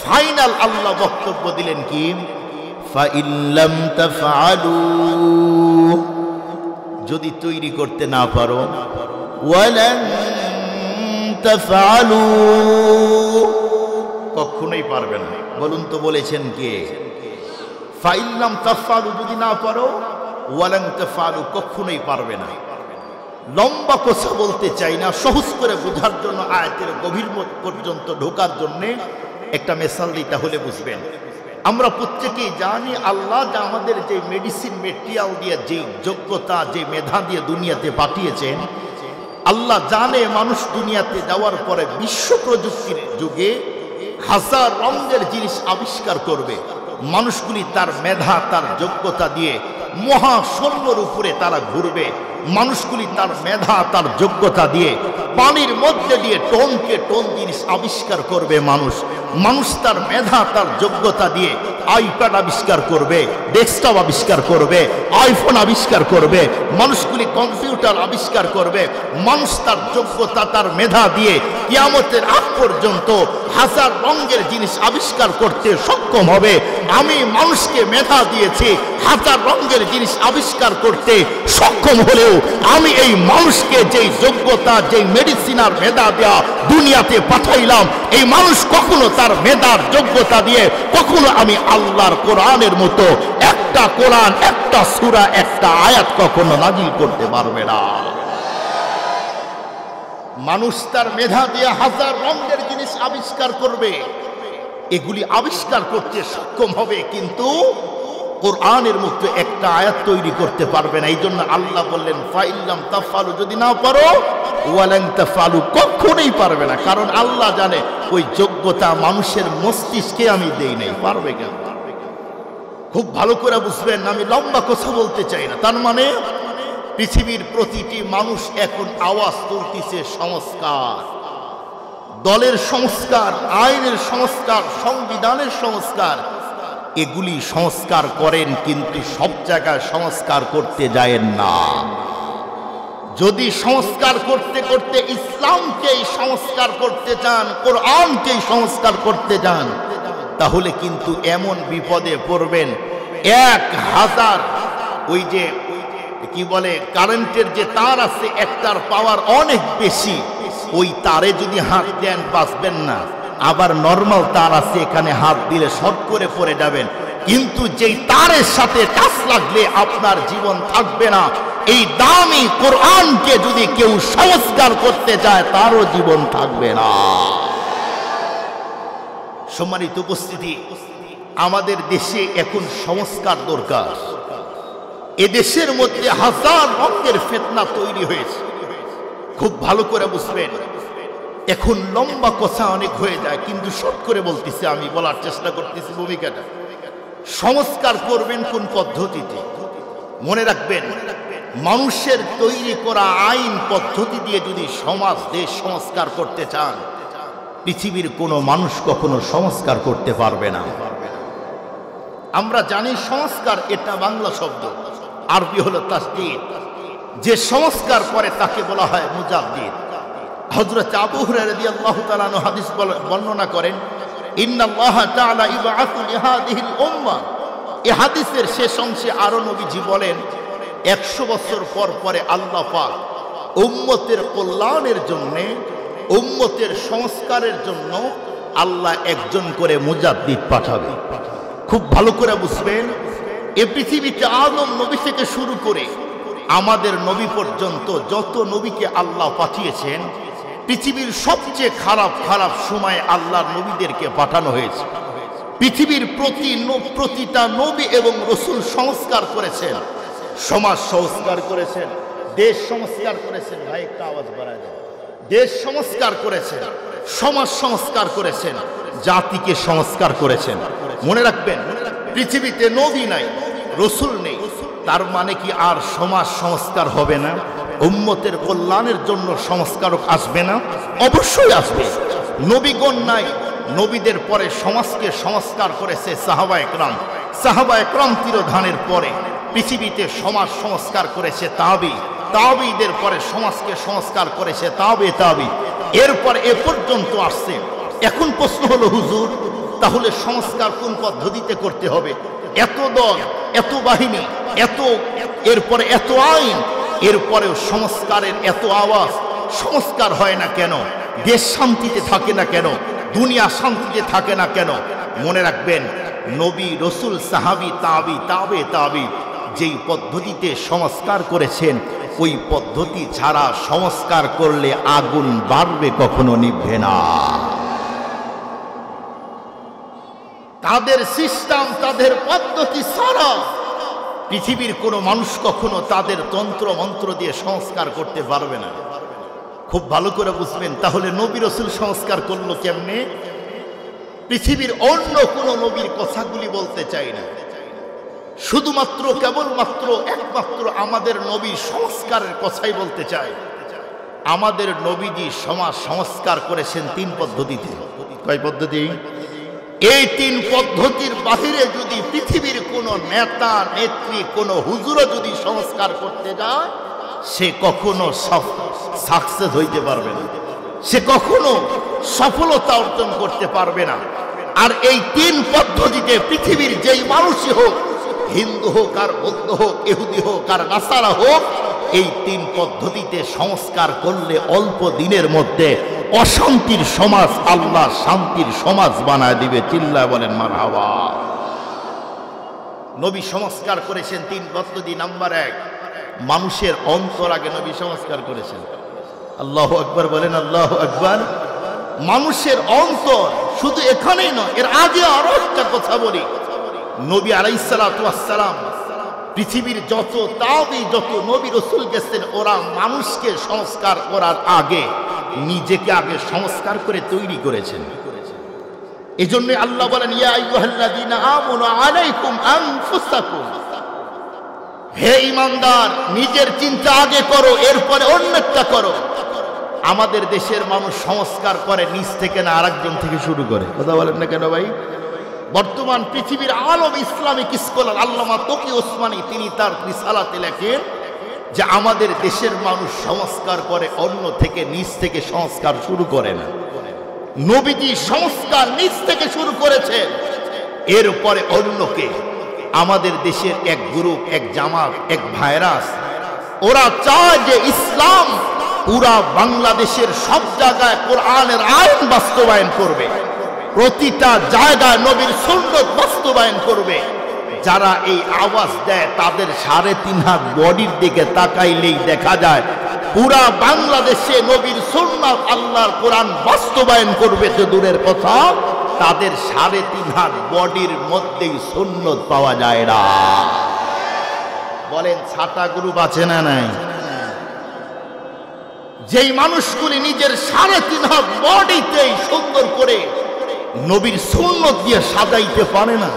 [SPEAKER 1] ফাইনাল আল্লাহ বক্তব্য দিলেন কি, ফাইন লাম তাফআলু, যদি তৈরি করতে না পারো, ওয়ালান তাফআলু, কখনোই পারবে না। বলুন তো বলেছেন কে? ফাইন লাম তাফআলু, যদি না পারো, ওয়ালান তাফআলু, কখনোই পারবে না। লম্বা কথা বলতে চাই না, সহজ করে বোঝার জন্য, আয়াতের গভীর পর্যন্ত ঢোকার জন্য একটা মিসাল দিই, তাহলে বুঝবেন। আমরা প্রত্যেকেই জানি আল্লাহ যা আমাদের যে মেডিসিন মেটেরিয়াল দিয়ে, যে যোগ্যতা, যে মেধা দিয়ে দুনিয়াতে পাঠিয়েছেন, আল্লাহ জানে মানুষ দুনিয়াতে যাওয়ার পরে বিশ্ব প্রযুক্তির যুগে হাজার রঙের জিনিস আবিষ্কার করবে। মানুষগুলি তার মেধা, তার যোগ্যতা দিয়ে মহাশূন্যের উপরে তারা ঘুরবে। মানুষগুলি তার মেধা, তার যোগ্যতা দিয়ে পানির মধ্যে দিয়ে টনকে টন জিনিস আবিষ্কার করবে। মানুষ তার মেধা, তার যোগ্যতা দিয়ে আইপ্যাড আবিষ্কার করবে, ডেস্কটপ আবিষ্কার করবে, আইফোন আবিষ্কার করবে। মানুষগুলি কম্পিউটার আবিষ্কার করবে। মানুষ তার যোগ্যতা, তার মেধা দিয়ে কিয়ামতের আগ পর্যন্ত হাজার রঙের জিনিস আবিষ্কার করতে সক্ষম হবে। আমি মানুষকে মেধা দিয়েছি হাজার রঙের জিনিস আবিষ্কার করতে সক্ষম হলেও, আমি এই মানুষকে যেই যোগ্যতা, যেই মেডিসিনার মেধা দেওয়া দুনিয়াতে পাঠাইলাম, এই মানুষ কখনো তার মেধার যোগ্যতা দিয়ে কখনো আমি আল্লাহর কোরআনের মতো একটা কোরআন, একটা সূরা, একটা আয়াত কখনো নাজিল করতে পারবে না। মানুষ তার মেধা দিয়ে হাজার রঙের জিনিস আবিষ্কার করবে, এগুলি আবিষ্কার করতে সক্ষম হবে, কিন্তু কোরআনের মতো একটা আয়াত তৈরি করতে পারবে না। এই জন্য আল্লাহ বললেন, ফাইন লাম তাফআলু, যদি না পারো, ওয়ালান তাফআলু, কখনোই পারবে না। কারণ আল্লাহ জানে ওই যোগ্যতা মানুষের মস্তিষ্কে আমি দেই নাই, পারবে কেন? খুব ভালো করে বুঝবেন, আমি লম্বা কথা বলতে চাই না। তার মানে পৃথিবীর প্রতিটি মানুষ এখন আওয়াজ তুলতেছে সংস্কার, দলের সংস্কার, আইনের সংস্কার, সংবিধানের সংস্কার। এগুলি সংস্কার করেন, কিন্তু সব জায়গায় সংস্কার করতে যায়েন না। যদি সংস্কার করতে করতে ইসলামকেই সংস্কার করতে চান, কোরআনকেই সংস্কার করতে চান, তাহলে কিন্তু এমন বিপদে পড়বেন, 1000 ওই যে কি বলে কারেন্টের যে তার আছে, একটার পাওয়ার অনেক বেশি, ওই তারে যদি হাত দেন বাঁচবেন না। আবার নরমাল তার আছে, এখানে হাত দিলে শর্ট করে পড়ে যাবেন। কিন্তু যেই তারের সাথে টাচ লাগলে আপনার জীবন থাকবে না, এই দামি কোরআনকে যদি কেউ সংস্কার করতে চায়, তারও জীবন থাকবে না। সম্মানিত উপস্থিতি, আমাদের দেশে এখন সংস্কার দরকার। এদেশের মধ্যে হাজার রঙের ফিতনা তৈরি হয়েছে, খুব ভালো করে বুঝবেন। এখন লম্বা কথা অনেক হয়ে যায়, কিন্তু শর্ট করে বলতেছি, আমি বলার চেষ্টা করতেছি ভূমিকাটা। সংস্কার করবেন কোন পদ্ধতিতে? মনে রাখবেন, মানুষের তৈরি করা আইন পদ্ধতি দিয়ে যদি সমাজ, দেশ সংস্কার করতে চান, পৃথিবীর কোনো মানুষ কখনো সংস্কার করতে পারবে না। আমরা জানি সংস্কার এটা বাংলা শব্দ, আরবি হলো তাসদীদ। যে সংস্কার করে তাকে বলা হয় মুজাদ্দিদ। হযরত আবু হুরায়রা রাদিয়াল্লাহু তাআলা আনহু হাদিস বর্ণনা করেন, ইন্নাল্লাহা তাআলা ইবআসু লিহাদিহিল উম্মাহ। এই হাদিসের শেষ অংশে আরো নবীজি বলেন 100 বছর পর পরে আল্লাহ পাক উম্মতের কল্যাণের জন্য, উম্মতের সংস্কারের জন্য আল্লাহ একজন করে মুজাদ্দিদ পাঠাবে। খুব ভালো করে বুঝবেন, এই পৃথিবীতে আদম নবী থেকে শুরু করে আমাদের নবী পর্যন্ত যত নবীকে আল্লাহ পাঠিয়েছেন, পৃথিবীর সবচেয়ে খারাপ খারাপ সময়ে আল্লাহর নবীদেরকে পাঠানো হয়েছে। পৃথিবীর প্রতিটা নবী এবং রসুল সংস্কার করেছেন, সমাজ সংস্কার করেছেন, দেশ সংস্কার করেছেন। ভাই একটা আওয়াজ বাড়ায় দেন। দেশ সংস্কার করেছেন, সমাজ সংস্কার করেছেন, জাতিকে সংস্কার করেছেন। মনে রাখবেন, পৃথিবীতে নবী নাই, রসুল নেই, তার মানে কি আর সমাজ সংস্কার হবে না? উম্মতের কল্যাণের জন্য সংস্কারক আসবে না? অবশ্যই আসবে। নবীগণ নাই, নবীদের পরে সমাজকে সংস্কার করেছে সাহাবায়ে কেরাম। সাহাবায়ে কেরাম তিরোধানের পরে পৃথিবীতে সমাজ সংস্কার করেছে তাবি, তাবিদের পরে সমাজকে সংস্কার করেছে তাবে তাবি, এরপর এ পর্যন্ত আসছে। এখন প্রশ্ন হলো, হুজুর তাহলে সংস্কার কোন পদ্ধতিতে করতে হবে? এত দল, এত বাহিনী, এরপরে এত আইন, এরপরেও সংস্কারের এত আওয়াজ, সংস্কার হয় না কেন? দেশ শান্তিতে থাকে না কেন? দুনিয়া শান্তিতে থাকে না কেন? মনে রাখবেন, নবী, রসুল, সাহাবী, তাবি, তাবে তাবি যেই পদ্ধতিতে সংস্কার করেছেন, ওই পদ্ধতি ছাড়া সংস্কার করলে আগুন বাড়বে, কখনো নিভবে না। তাদের সিস্টেম, তাদের পদ্ধতি ছাড়া পৃথিবীর কোনো মানুষ কখনো তাদের তন্ত্র মন্ত্র দিয়ে সংস্কার করতে পারবে না। খুব ভালো করে বুঝবেন। তাহলে নবী রসুল সংস্কার করলো কেমনে? পৃথিবীর অন্য কোনো নবীর কথাগুলি বলতে চাই না, শুধুমাত্র কেবলমাত্র একমাত্র আমাদের নবী সংস্কারের কথাই বলতে চাই। আমাদের নবীজি সমাজ সংস্কার করেছেন 3 পদ্ধতিতে। কয় পদ্ধতি? এই 3 পদ্ধতির বাহিরে যদি পৃথিবীর কোনো নেতা, নেত্রী, কোনো হুজুরও যদি সংস্কার করতে যায়, সে কখনো সাকসেস হইতে পারবে না, সে কখনো সফলতা অর্জন করতে পারবে না। আর এই 3 পদ্ধতিতে পৃথিবীর যেই মানুষই হোক, হিন্দু হোক আর বৌদ্ধ হোক, ইহুদি হোক আর নাসারা হোক, এই 3 পদ্ধতিতে সংস্কার করলে অল্প দিনের মধ্যে অশান্তির সমাজ আল্লাহ শান্তির সমাজ বানায় দিবে। চিল্লায় বলেন মারহাবা। নবী সংস্কার করেছেন 3 পদ্ধতি। নাম্বার 1, মানুষের অন্তর আগে নবী সংস্কার করেছেন। আল্লাহু আকবার বলেন, আল্লাহু আকবার। মানুষের অন্তর, শুধু এখানেই নয়, এর আগে আরো একটা কথা বলি। নবী আলাইহিস সালাতু ওয়াস সালাম পৃথিবীর যত তাবি, যত নবী রসুল গেছেন, ওরা মানুষকে সংস্কার করার আগে নিজেকে আগে সংস্কার করে তৈরি করেছেন। এজন্য আল্লাহ বলেন, ইয়া আইয়ুহাল্লাযীনা আমানু আলাইকুম আনফুসাকুম, হে ঈমানদার, নিজের চিন্তা আগে করো, এরপরে অন্যটা করো। আমাদের দেশের মানুষ সংস্কার করে নিজ থেকে না, আরেকজন থেকে শুরু করে। কথা বলেন না কেন ভাই? বর্তমান পৃথিবীর আলম ইসলামিক স্কলার আল্লামা তকি ওসমানী, তিনি তার রিসালাতে লেখেন যে আমাদের দেশের মানুষ সংস্কার করে অন্য থেকে, নিজ থেকে সংস্কার শুরু করে না। নবীজি সংস্কার নিজ থেকে শুরু করেছেন, এরপরে অন্যকে। আমাদের দেশের এক গ্রুপ, এক জামাত, এক ভাইরাস, ওরা চায় যে ইসলাম পুরা বাংলাদেশের সব জায়গায় কোরআনের আইন বাস্তবায়ন করবে, প্রতিটা জায়গায় নবীর সুন্নাত বাস্তবায়ন করবে। যারা এই আওয়াজ দেয় তাদের 3.5 হাত বডির দিকে তাকাইলেই দেখা যায় পুরা বাংলাদেশে নবীর সুন্নাত, আল্লাহর কোরআন বাস্তবায়ন করবে তো দূরের কথা, তাদের 3.5 হাত বডির মধ্যেই সুন্নাত পাওয়া যায় না। বলেন, ছাটা গ্রুপ আছে না নাই? যেই মানুষগুলি নিজের 3.5 হাত বডিতেই সুন্দর করে নবীর সুন্নাত দিয়ে সাজাইতে পারে না,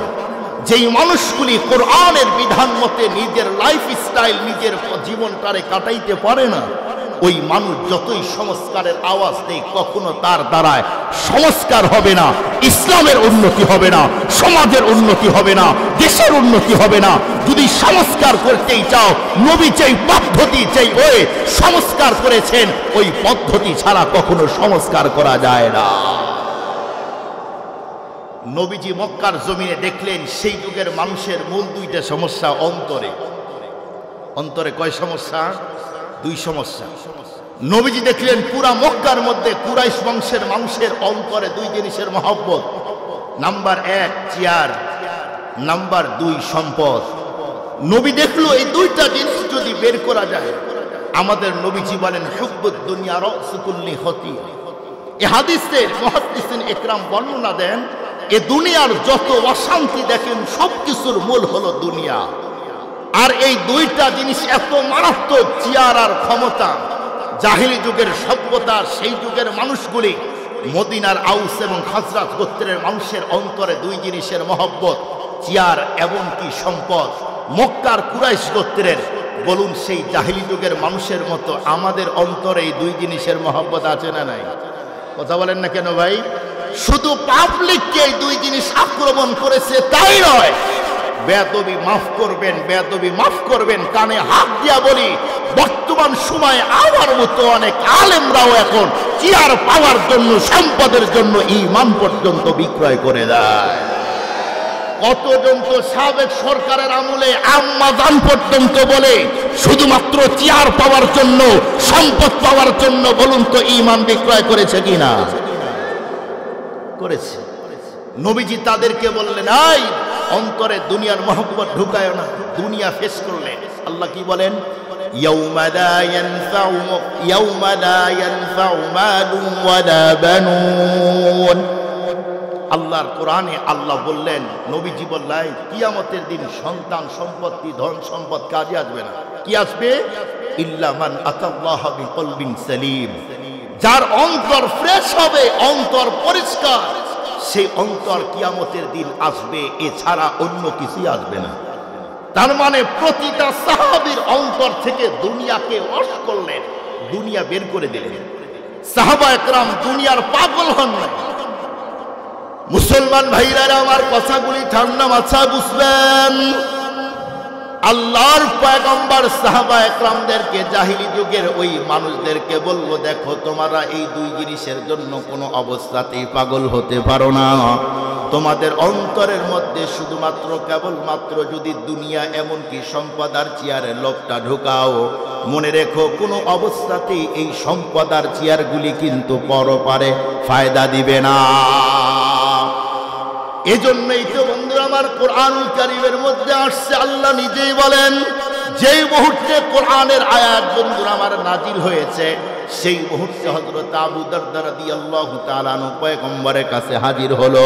[SPEAKER 1] যেই মানুষগুলি কোরআনের বিধান মতে নিজের লাইফ স্টাইল, নিজের জীবনটারে কাটাইতে পারে না, ওই মানুষ যতই সংস্কারের আওয়াজ দেয় কখনো তার দ্বারায় সংস্কার হবে না, ইসলামের উন্নতি হবে না, সমাজের উন্নতি হবে না, দেশের উন্নতি হবে না। যদি সংস্কার করতেই চাও, নবী যেই পদ্ধতি যেই ওই সংস্কার করেছেন ওই পদ্ধতি ছাড়া কখনো সংস্কার করা যায় না। নবীজি মক্কার জমিনে দেখলেন সেই যুগের মানুষের মূল দুইটা সমস্যা অন্তরে। অন্তরে কয় সমস্যা? দুই সমস্যা। নবীজি দেখলেন পুরা মক্কার মধ্যে কুরাইশ বংশের মানুষের অন্তরে দুই জিনিসের মহব্বত। নাম্বার 1 চেয়ার, নাম্বার 2 সম্পদ। নবী দেখলো এই দুইটা জিনিস যদি বের করা যায়, আমাদের নবীজি বলেন হুব্বুদ দুনিয়া রাসু কুল্লি খতিয়া। এই হাদিসের মুহাদ্দিসিন ইকরাম বর্ণনা দেন এ দুনিয়ার যত অশান্তি দেখেন সবকিছুর মূল হলো দুনিয়া। আর এই দুইটা জিনিস এত মারাত্মক, চেয়ার আর ক্ষমতা। জাহিলি যুগের সভ্যতা, সেই যুগের মানুষগুলি মদিনার আউস এবং খাজরাজ গোত্রের মানুষের অন্তরে দুই জিনিসের মহব্বত, চেয়ার এবং কি সম্পদ। মক্কার কুরাইশ গোত্রের বলুন সেই জাহিলি যুগের মানুষের মতো আমাদের অন্তরে এই দুই জিনিসের মহব্বত আছে না নাই? কথা বলেন না কেন ভাই? শুধু পাবলিককে এই দুই জিনিস আক্রমণ করেছে তাই নয়, বেয়াদবি মাফ করবেন, বেয়াদবি মাফ করবেন, কানে হাত দিয়া বলি বর্তমান সময়ে আমার মতো অনেক আলেমরাও এখন চেয়ার পাওয়ার জন্য, সম্পদের জন্য ঈমান পর্যন্ত বিক্রয় করে দেয়। কতজন তো সাবেক সরকারের আমলে আম্মাজান পর্যন্ত বলে শুধুমাত্র চেয়ার পাওয়ার জন্য, সম্পদ পাওয়ার জন্য বলুন তো ঈমান বিক্রয় করেছে কিনা? করেছে। নবীজি তাদেরকে বললেন এই অন্তরে দুনিয়ার মহব্বত ঢুকায় না। দুনিয়া ফেস করলে আল্লাহ কি বলেন? ইয়াউমা লা ইয়ানফাউ মালুন ওয়ালা বানুন। আল্লাহর কোরআনে আল্লাহ বললেন, নবীজি বললেন কিয়ামতের দিন সন্তান সম্পত্তি ধন সম্পদ কাজে আসবে না। কি আসবে? ইল্লা মান আতাল্লাহ বিকলবিন সালিম। যার অন্তর ফ্রেশ হবে, অন্তর পরিষ্কার, সেই অন্তর কিয়ামতের দিন আসবে, এছাড়া অন্য কিছুই আসবে না। তার মানে প্রতিটা সাহাবীর অন্তর থেকে দুনিয়াকে ওয়াশ করলেন, দুনিয়া বের করে দিলেন। সাহাবা একরাম দুনিয়ার পাগল হন না। মুসলমান ভাইরা আমার কথাগুলি ঠান্ডা মাথায় বুঝবেন। আল্লাহর পয়গম্বর সাহাবা একরামদেরকে, জাহিলি যুগের ওই মানুষদেরকে বলবো, দেখো তোমরা এই দুই জিনিসের জন্য কোনো অবস্থাতেই পাগল হতে পারো না। তোমাদের অন্তরের মধ্যে শুধুমাত্র কেবলমাত্র যদি দুনিয়া এমনকি সম্পদ আর চেয়ারের লোভটা ঢোকাও, মনে রেখো কোনো অবস্থাতেই এই সম্পদ আর চেয়ারগুলি কিন্তু পরপারে ফায়দা দিবে না। এজন্যই তো বন্ধুরা আমার কোরআনুল কারীমের মধ্যে আসছে, আল্লাহ নিজেই বলেন যেই মুহূর্তে কোরআনের আয়াত বন্ধুরা আমার নাজিল হয়েছে, সেই মুহূর্তে হযরত আবু দারদা রাদিয়াল্লাহু তাআলা আনহু পয়গম্বরের কাছে হাজির হলো।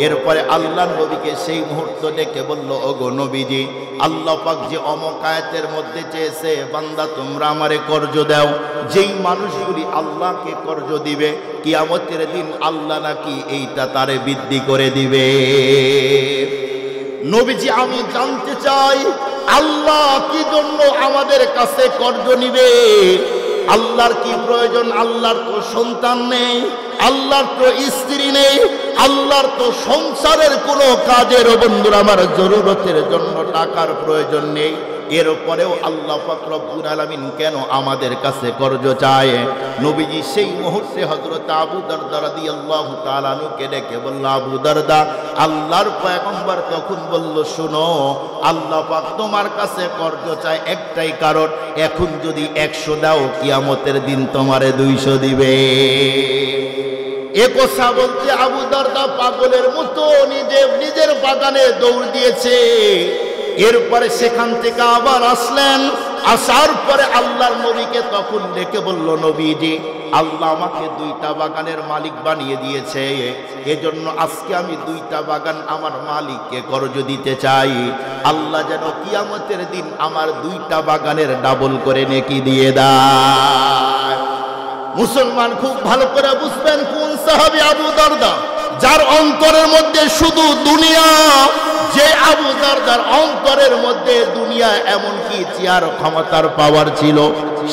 [SPEAKER 1] এরপরে আল্লাহর নবীকে সেই মুহূর্ত ডেকে বলল, ওগো নবীজি, আল্লাহ পাক যে অমুক আয়াতের মধ্যে চেয়েছে বান্দা তোমরা আমারে কর্জ দাও, যেই মানুষগুলি আল্লাহকে কর্জ দিবে কিয়ামতের দিন আল্লাহ নাকি এইটা তারে বৃদ্ধি করে দিবে। নবীজি আমি জানতে চাই আল্লাহ কি জন্য আমাদের কাছে কর্জ নিবে? আল্লাহর কি প্রয়োজন? আল্লাহর তো সন্তান নেই, আল্লাহর তো স্ত্রী নেই, আল্লাহর তো সংসারের কোনো কাজের বন্ধুরা আমার জরুরতের জন্য টাকার প্রয়োজন নেই। এরপরেও আল্লাহ পাক রব্বুল আলামিন কেন আমাদের কাছে কর্জ চায়? নবীজি সেই মুহূর্তে হযরত আবু দারদা রাদিয়াল্লাহু তাআলা আনহুকে ডেকে বলল, আবু দারদা, আল্লাহর পয়গম্বর তখন বলল, শোনো, আল্লাহ পাক তোমার কাছে কর্জ চায় একটাই কারণ, এখন যদি 100 দাও কিয়ামতের দিন তোমারে 200 দিবে। এ কথা বলতে আবু দারদা পাগলের মতো নিজের বাগানে দৌড় দিয়েছে। এরপরে সেখান থেকে আবার আসলেন, আসার পরে আল্লাহর নবীকে তখন ডেকে বলল, নবীজি, আল্লাহ আমাকে 2টা বাগানের মালিক বানিয়ে দিয়েছে, এজন্য আজকে আমি 2টা বাগান আমার মালিককে কর্জ দিতে চাই। আল্লাহ যেন কিয়ামতের দিন আমার 2টা বাগানের ডাবল করে নেকি দিয়ে দেয়। মুসলমান খুব ভালো করে বুঝবেন কোন সাহাবী আবু দারদা, যার অন্তরের মধ্যে শুধু দুনিয়া, যে আবু দারদার অন্তরের মধ্যে দুনিয়া এমনকি চেয়ার ক্ষমতার পাওয়ার ছিল,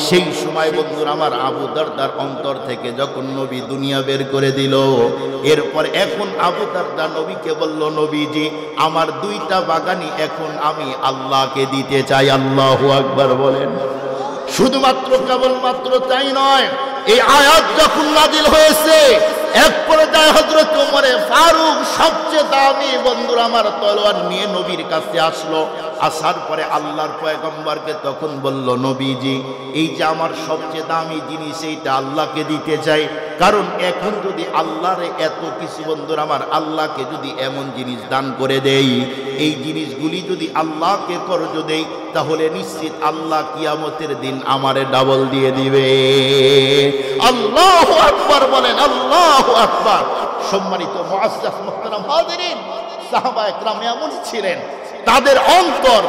[SPEAKER 1] সেই সময় বন্ধুরা আমার আবু দারদার অন্তর থেকে যখন নবী দুনিয়া বের করে দিল, এরপর এখন আবু দারদা নবীকে বলল, নবীজি আমার দুইটা বাগানি এখন আমি আল্লাহকে দিতে চাই। আল্লাহু আকবার বলেন। শুধুমাত্র কেবলমাত্র তাই নয়, এই আয়াত যখন নাজিল হয়েছে এক পর্যায়ে হযরত ওমরে ফারুক সবচেয়ে দামি বন্ধুরা আমার তলোয়ার নিয়ে নবীর কাছে আসলো। আসার পরে আল্লাহর পয়গম্বরকে তখন বলল, নবীজি এই যে আমার সবচেয়ে দামি জিনিস এইটা আল্লাহকে দিতে চাই, কারণ এখন যদি আল্লাহর এত কিছু বন্ধুরা আমার আল্লাহকে যদি এমন জিনিস দান করে দেই, এই জিনিসগুলি যদি আল্লাহকে কর্জ দেই, তাহলে নিশ্চিত আল্লাহ কিয়ামতের দিন আমারে ডাবল দিয়ে দিবে। আল্লাহু আকবার বলেন, আল্লাহু আকবার। সম্মানিত মুআজ্জাজ মুহতারাম হাজিরিন, সাহাবায়ে কেরাম এমনই ছিলেন, তাদের অন্তর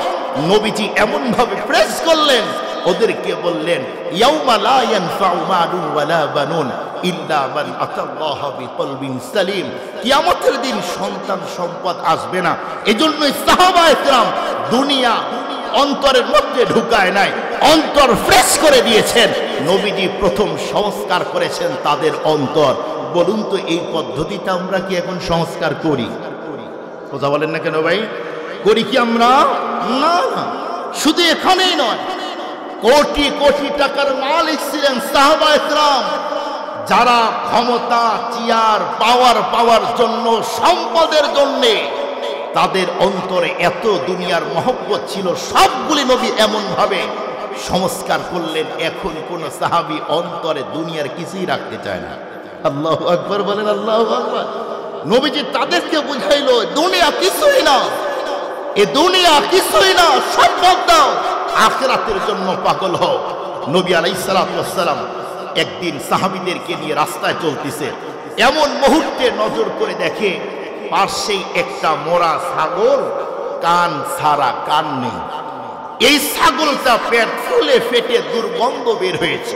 [SPEAKER 1] নবীজি এমন ভাবে প্রেস করলেন, ওদেরকে বললেন, ইয়াউমা লা ইয়ানফাউ মালুন ওয়ালা বানুন ইল্লা মান আতাল্লাহ বিকলবিন সালিম। কিয়ামতের দিন সন্তান সম্পদ আসবে না। এজন্যই সাহাবায়ে কেরাম দুনিয়া অন্তরের মধ্যে ঢুকায় নাই, অন্তর ফ্রেশ করে দিয়েছেন। নবীজি প্রথম সংস্কার করেছেন তাদের অন্তর। বলুন তো এই পদ্ধতিটা আমরা কি এখন সংস্কার করি? কথা বলেন না কেন ভাই? করি কি আমরা? না না, শুধু এখানেই নয়, কোটি কোটি টাকার মালিক ছিলেন সাহাবায়ে কেরাম, যারা ক্ষমতা চেয়ার পাওয়ার জন্য সম্পদের জন্য তাদের অন্তরে এত দুনিয়ার মহব্বত ছিল, সবগুলি নবী এমন ভাবে সংস্কার করলেন, এখন কোন সাহাবী অন্তরে দুনিয়ার কিছুই রাখতে চায় না। আল্লাহু আকবার বলেন, আল্লাহু আকবার। নবীজি তাদেরকে বুঝাইলো, দুনিয়া কিছুই না, এ দুনিয়া কিছুই না, সম্পদ দাও, আখিরাতের জন্য পাগল হও। নবী আলাইহিস সালাতু ওয়াস সালাম একদিন সাহাবীদেরকে নিয়ে রাস্তায় চলতেছে, এমন মুহূর্তে নজর করে দেখে পাশেই একটা মোরা ছাগল, কান ছাড়া, কান নেই। এই ছাগলটা পেট ফুলে ফেটে দুর্গন্ধ বের হয়েছে।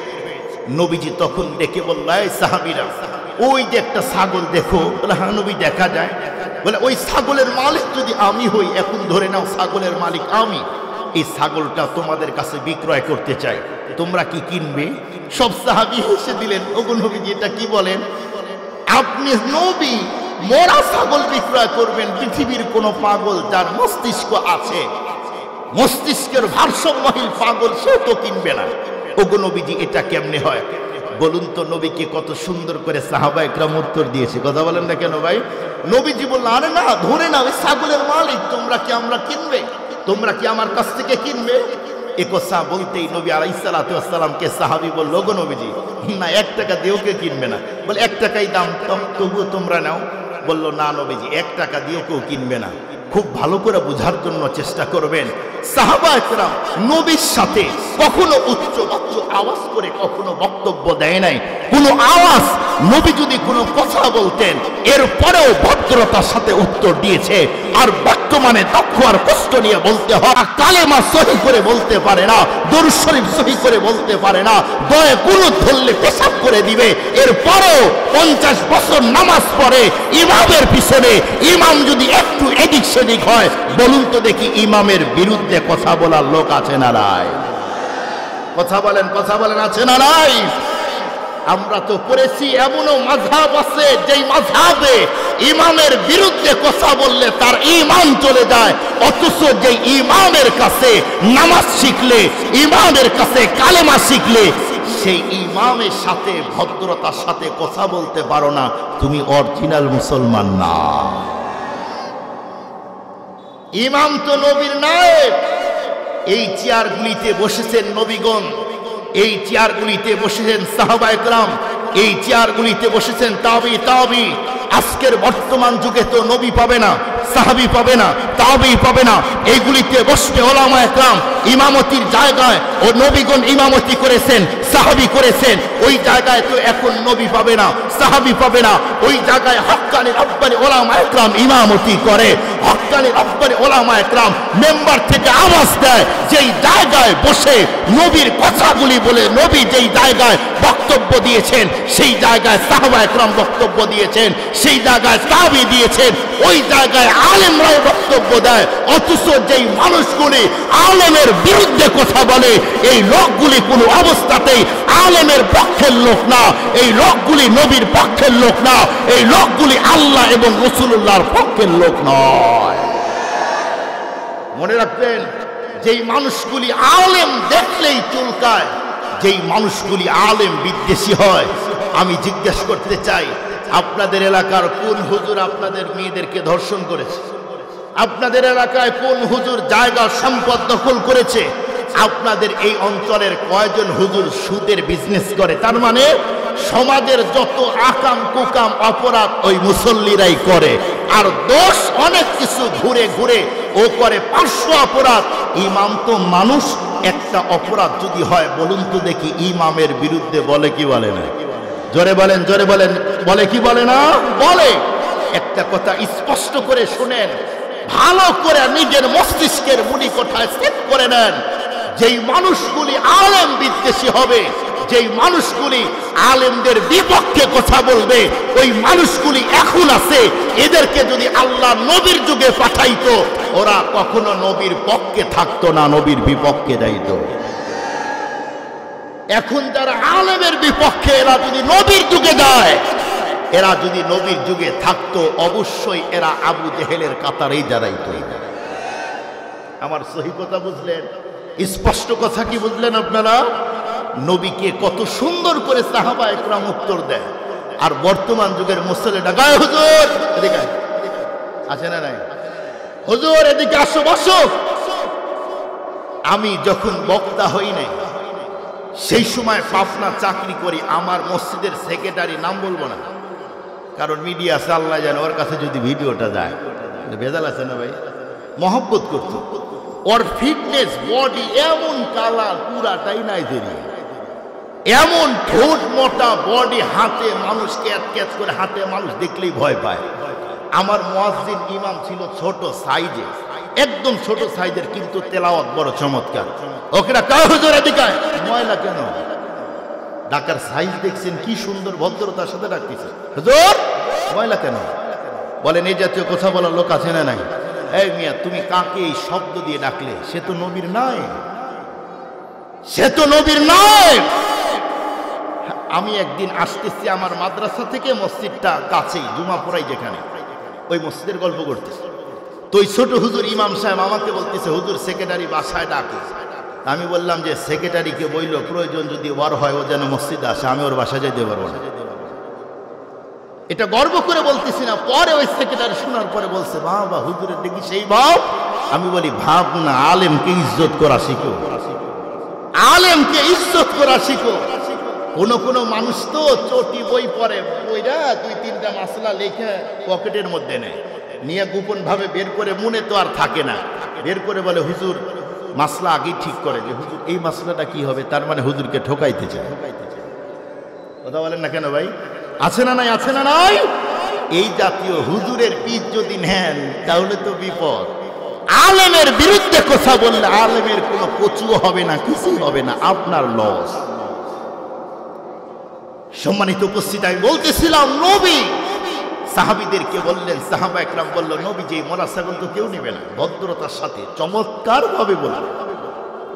[SPEAKER 1] নবীজি তখন দেখে বলল, এই সাহাবীরা, ওই যে একটা ছাগল দেখো। বলে, হ্যাঁ নবী দেখা যায়। বলে, ওই ছাগলের মালিক যদি আমি হই, এখন ধরে নাও ছাগলের মালিক আমি, এই ছাগলটা তোমাদের কাছে বিক্রয় করতে চাই, তোমরা কি কিনবে? সব সাহাবী হেসে দিলেন, ওগো নবীজি এটা কি বলেন? আপনি নবী মোরা ছাগল বিক্রয় করবেন? পৃথিবীর কোন পাগল যার মস্তিষ্ক আছে, মস্তিষ্কের ভারসাম্যহীন পাগল, সে তো কিনবে না। ওগো নবীজি এটা কেমনে হয়? বলুন তো নবীকে কত সুন্দর করে সাহাবায়ে কেরাম উত্তর দিয়েছে। কথা বলেন না কেন ভাই? নবীজি বলল, আরে না, ধরে না, ওই ছাগলের মালিক, তোমরা কি আমরা কিনবে? তোমরা কি আমার কাছ থেকে কিনবে? এ কথা বলতেই নবী আলাইহিস সালাতু ওয়াস সালামকে সাহাবী বলল, ওগো নবীজি না, 1 টাকা দিয়েও কেউ কিনবে না। বলে, 1 টাকাই দাম, তবুও তোমরা নাও। বলল, না নবীজি 1 টাকা দিয়েও কেউ কিনবে না। খুব ভালো করে বোঝার জন্য চেষ্টা করবেন, সাহাবায়ে কেরাম নবীর সাথে কখনো উচ্চ আওয়াজ করে কখনো বক্তব্য দেয় নাই। কোনো আওয়াজ, নবী যদি কোনো কথা বলতেন এরপরেও ভদ্রতার সাথে উত্তর দিয়েছে। আর বর্তমানে দক্ষ আর কষ্ট নিয়ে বলতে হয়, কালেমা সহি করে বলতে পারে না, দরুদ শরীফ সহি করে বলতে পারে না, দয়ে কুনুত ধরলে পেশাব করে দিবে, এরপরেও 50 বছর নামাজ পড়ে ইমামের পিছনে, ইমাম যদি একটু এদিক সেদিক হয়, বলুন তো দেখি ইমামের বিরুদ্ধে কথা বলার লোক আছে না নাই? কথা বলেন, কথা বলেন, আছে না নাই? আমরা তো পড়েছি এমনও মাযহাব আছে যেই মাযহাবে ইমামের বিরুদ্ধে কথা বললে তার ঈমান চলে যায়, অথচ যেই ইমামের কাছে নামাজ শিখলে, ইমামের কাছে কালেমা শিখলে, সেই ইমামের সাথে ভদ্রতার সাথে কথা বলতে পারো না, তুমি অরিজিনাল মুসলমান না। ইমাম তো নবীর নায়েব। এই চেয়ারগুলিতে বসেছেন নবীগণ, এই চেয়ারগুলিতে বসেছেন সাহাবায়ে কেরাম, এই চেয়ারগুলিতে বসেছেন তাবি। আজকের বর্তমান যুগে তো নবী পাবে না, সাহাবী পাবে না, তাবি পাবে না, এইগুলিতে বসবে উলামায়ে কেরাম। ইমামতির জায়গায় ও নবীগণ ইমামতি করেছেন, সাহাবী করেছেন, ওই জায়গায় তো এখন নবী পাবে না, সাহাবী পাবে না। ওই জায়গায় হক্কানি রব্বানি ওলামা একরাম ইমামতি করে, হক্কানি রব্বানি ওলামা একরাম মেম্বার থেকে আওয়াজ দেয়। যেই জায়গায় বসে নবীর কথাগুলি বলে, নবী যেই জায়গায় বক্তব্য দিয়েছেন সেই জায়গায় সাহাবা একরাম বক্তব্য দিয়েছেন, সেই জায়গায় সাহাবী দিয়েছেন, ওই জায়গায় আলেমরাও বক্তব্য দেয়। অথচ যেই মানুষগুলি আলেমের বিরুদ্ধে কথা বলে, এই লোকগুলি কোনো অবস্থাতেই আলেমের পক্ষের লোক না, এই লোকগুলি নবীর পক্ষের লোক না, এই লোকগুলি আল্লাহ এবং রাসূলুল্লাহর পক্ষের লোক নয়। মনে রাখবেন, যেই মানুষগুলি আলেম দেখলেই চুলকায়, যেই মানুষগুলি আলেম বিদ্বেষী হয়, আমি জিজ্ঞেস করতে চাই, আপনাদের এলাকার কোন হুজুর আপনাদের মেয়েদেরকে ধর্ষণ করেছে? আপনাদের এলাকায় কোন হুজুর জায়গা সম্পদ দখল করেছে? আপনাদের এই অঞ্চলের কয়জন হুজুর সুদের বিজনেস করে? তার মানে সমাজের যত আকাম কুকাম অপরাধ ওই মুসল্লিরাই করে, আর দোষ অনেক কিছু ঘুরে ঘুরে ও করে 500 অপরাধ। ইমাম তো মানুষ, একটা অপরাধ যদি হয় বলুন তো দেখি, ইমামের বিরুদ্ধে বলে কি বলে না? জোরে বলেন, জোরে বলেন, বলে কি বলে না? বলে। একটা কথা স্পষ্ট করে শুনেন, ভালো করে নিজের মস্তিষ্কের মুনি কোঠায় সেট করে নেন। যেই মানুষগুলি আলেম বিদ্বেষী হবে, যেই মানুষগুলি আলেমদের বিপক্ষে কথা বলবে, ওই মানুষগুলি এখন আছে। এদেরকে যদি আল্লাহ নবীর যুগে পাঠাইতো, ওরা কখনো নবীর পক্ষে থাকতো না, নবীর বিপক্ষে যাইত। এখন যারা আলেমের বিপক্ষে, এরা যদি নবীর যুগে যায়, এরা যদি নবীর যুগে থাকতো, অবশ্যই এরা আবু জেহেলের কাতারেই দাঁড়াইতো। আমার সহি কথা বুঝলেন? স্পষ্ট কথা কি বুঝলেন আপনারা? নবীকে কত সুন্দর করে সাহাবা একরাম উত্তর দেয়। আর বর্তমান যুগের মুসল্লিরা গায়ে, হুজুর এদিকে আছে না নাই, হুজুর এদিকে আসো, বসো। আমি যখন বক্তা হই নাই, সেই সময় পাবনা চাকরি করি, আমার মসজিদের সেক্রেটারি, নাম বলবো না কারণ মিডিয়া আছে, আল্লাহ জানে ওর কাছে যদি ভিডিওটা যায়, ভেজাল আছে না ভাই, মহব্বত করতো। ওর ফিটনেস বডি এমন কালার, পুরাটাই নাইজেরিয়া, এমন ঠোঁট মোটা বডি, হাতে মানুষ ক্যাচ ক্যাচ করে, হাতে মানুষ দেখলেই ভয় পায়। আমার মুয়াজ্জিন ইমাম ছিল ছোট সাইজে, একদম ছোট সাইজের, কিন্তু তেলাওয়াত বড় চমৎকার। ওকেরা কায় হুজুর এদিকে, ময়লা কেন? ঢাকার সাইজ দেখছেন কি সুন্দর, ভদ্রতার সাথে ডাকতেছে, হুজুর ময়লা কেন? বলেন এই জাতীয় কথা বলার লোক আছে না নাই? এই মিয়া, তুমি কাকে এই শব্দ দিয়ে ডাকলে? সে তো নবীর নাই, সে তো নবীর নাই। আমি একদিন আসতেছি আমার মাদ্রাসা থেকে, মসজিদটা কাছেই, জুমা পড়াই যেখানে, ওই মসজিদের গল্প করতেছি। তো ওই ছোট হুজুর ইমাম সাহেব আমাকে বলতেছে, হুজুর সেক্রেটারি বাসায় ডাকে। আমি বললাম যে সেক্রেটারিকে বইল প্রয়োজন যদি ওয়ার হয় ও যেন মসজিদে আসে, আমি ওর বাসায় যাইতে পারবো না। এটা গর্ব করে বলতেছি না। পরে ওই সেক্রেটারি শোনার পরে বলছে, বাবা হুজুরের দেখি সেই ভাব। আমি বলি, ভাব না, আলেমকে ইজ্জত করা শিখো, আলেমকে ইজ্জত করা শিখো। কোন মানুষ তো চটি বই পড়ে, বইটা 2-3টা মাসলা লেখে পকেটের মধ্যে নেয়, নিয়ে গোপন ভাবে বের করে, মনে তো আর থাকে না, বের করে বলে হুজুর মাসলা আগেই ঠিক করে যে হুজুর এই মাসলাটা কি হবে, তার মানে হুজুরকে ঠকাইতে চায়। কথা বলেন না কেন ভাই? আছে না নাই? আছে না নাই? এই জাতীয় হুজুরের পিঠ যদি নেন তাহলে তো বিপদ। আলেমের বিরুদ্ধে কথা বললে আলেমের কোনো কচুও হবে না, কিছুই হবে না, আপনার লস। সম্মানিত উপস্থিতি, আমি বলতেছিলাম নবী সাহাবীদেরকে বললেন, সাহাবা একরাম বলল, নবী যে মরা ছাগল তো কেউ নেবে না, ভদ্রতার সাথে চমৎকার ভাবে বলল।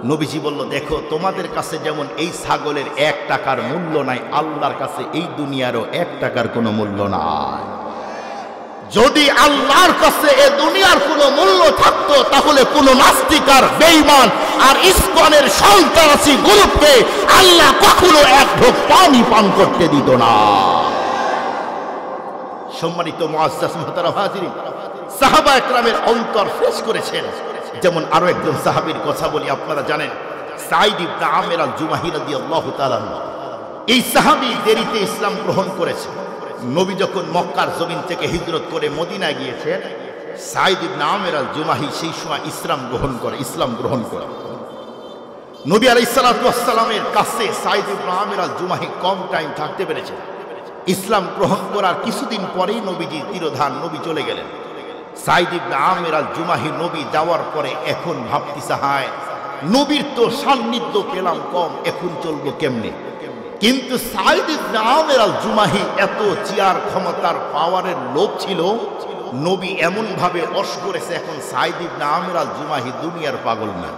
[SPEAKER 1] নবীজি বলল, দেখো তোমাদের কাছে যেমন এই ছাগলের 1 টাকার মূল্য নাই, আল্লাহর কাছে এই দুনিয়ারও 1 টাকার কোনো মূল্য নাই। যদি আল্লাহর কাছে এই দুনিয়ার কোনো মূল্য থাকতো, তাহলে কোনো নাস্তিক আর বেঈমান আর ইসকনের সন্ত্রাসী গ্রুপকে আল্লাহ কখনো 1 ঢোক পানি পান করতে দিত না। সম্মানিত মুআজ্জাজ মুহতারাম হাজিরিন, সাহাবা একরামের অন্তর ফেস করেছেন। যেমন আরো একজন সাহাবীর কথা বলি, আপনারা জানেন সাঈদ ইবনে আমির আল-জুমাহি রাদিয়াল্লাহু তাআলা। এই সাহাবী দেরিতে ইসলাম গ্রহণ করেছে। নবী যখন মক্কার জমিন থেকে হিজরত করে মদিনায় গিয়েছেন, সাঈদ ইবনে আমির আল-জুমাহি সেই সময় ইসলাম গ্রহণ করে। নবী আলাইহিস সালাতু ওয়াস সালামের কাছে সাঈদ ইবনে আমির আল জুমাহি কম টাইম থাকতে পেরেছেন। ইসলাম গ্রহণ করার কিছুদিন পরেই নবীজি তিরোধান, নবী চলে গেলেন। সাঈদ ইবনে আমির আল জুমাহি নবী যাওয়ার পরে এখন ভাবতেছে, হায় নবীর তো সান্নিধ্য পেলাম কম, এখন চলবো কেমনে? কিন্তু সাঈদ ইবনে আমির আল জুমাহি এত চেয়ার ক্ষমতার পাওয়ারের লোক ছিল, নবী এমন ভাবে অশ করেছে, এখন সাঈদ ইবনে আমির আল জুমাহি দুনিয়ার পাগল না।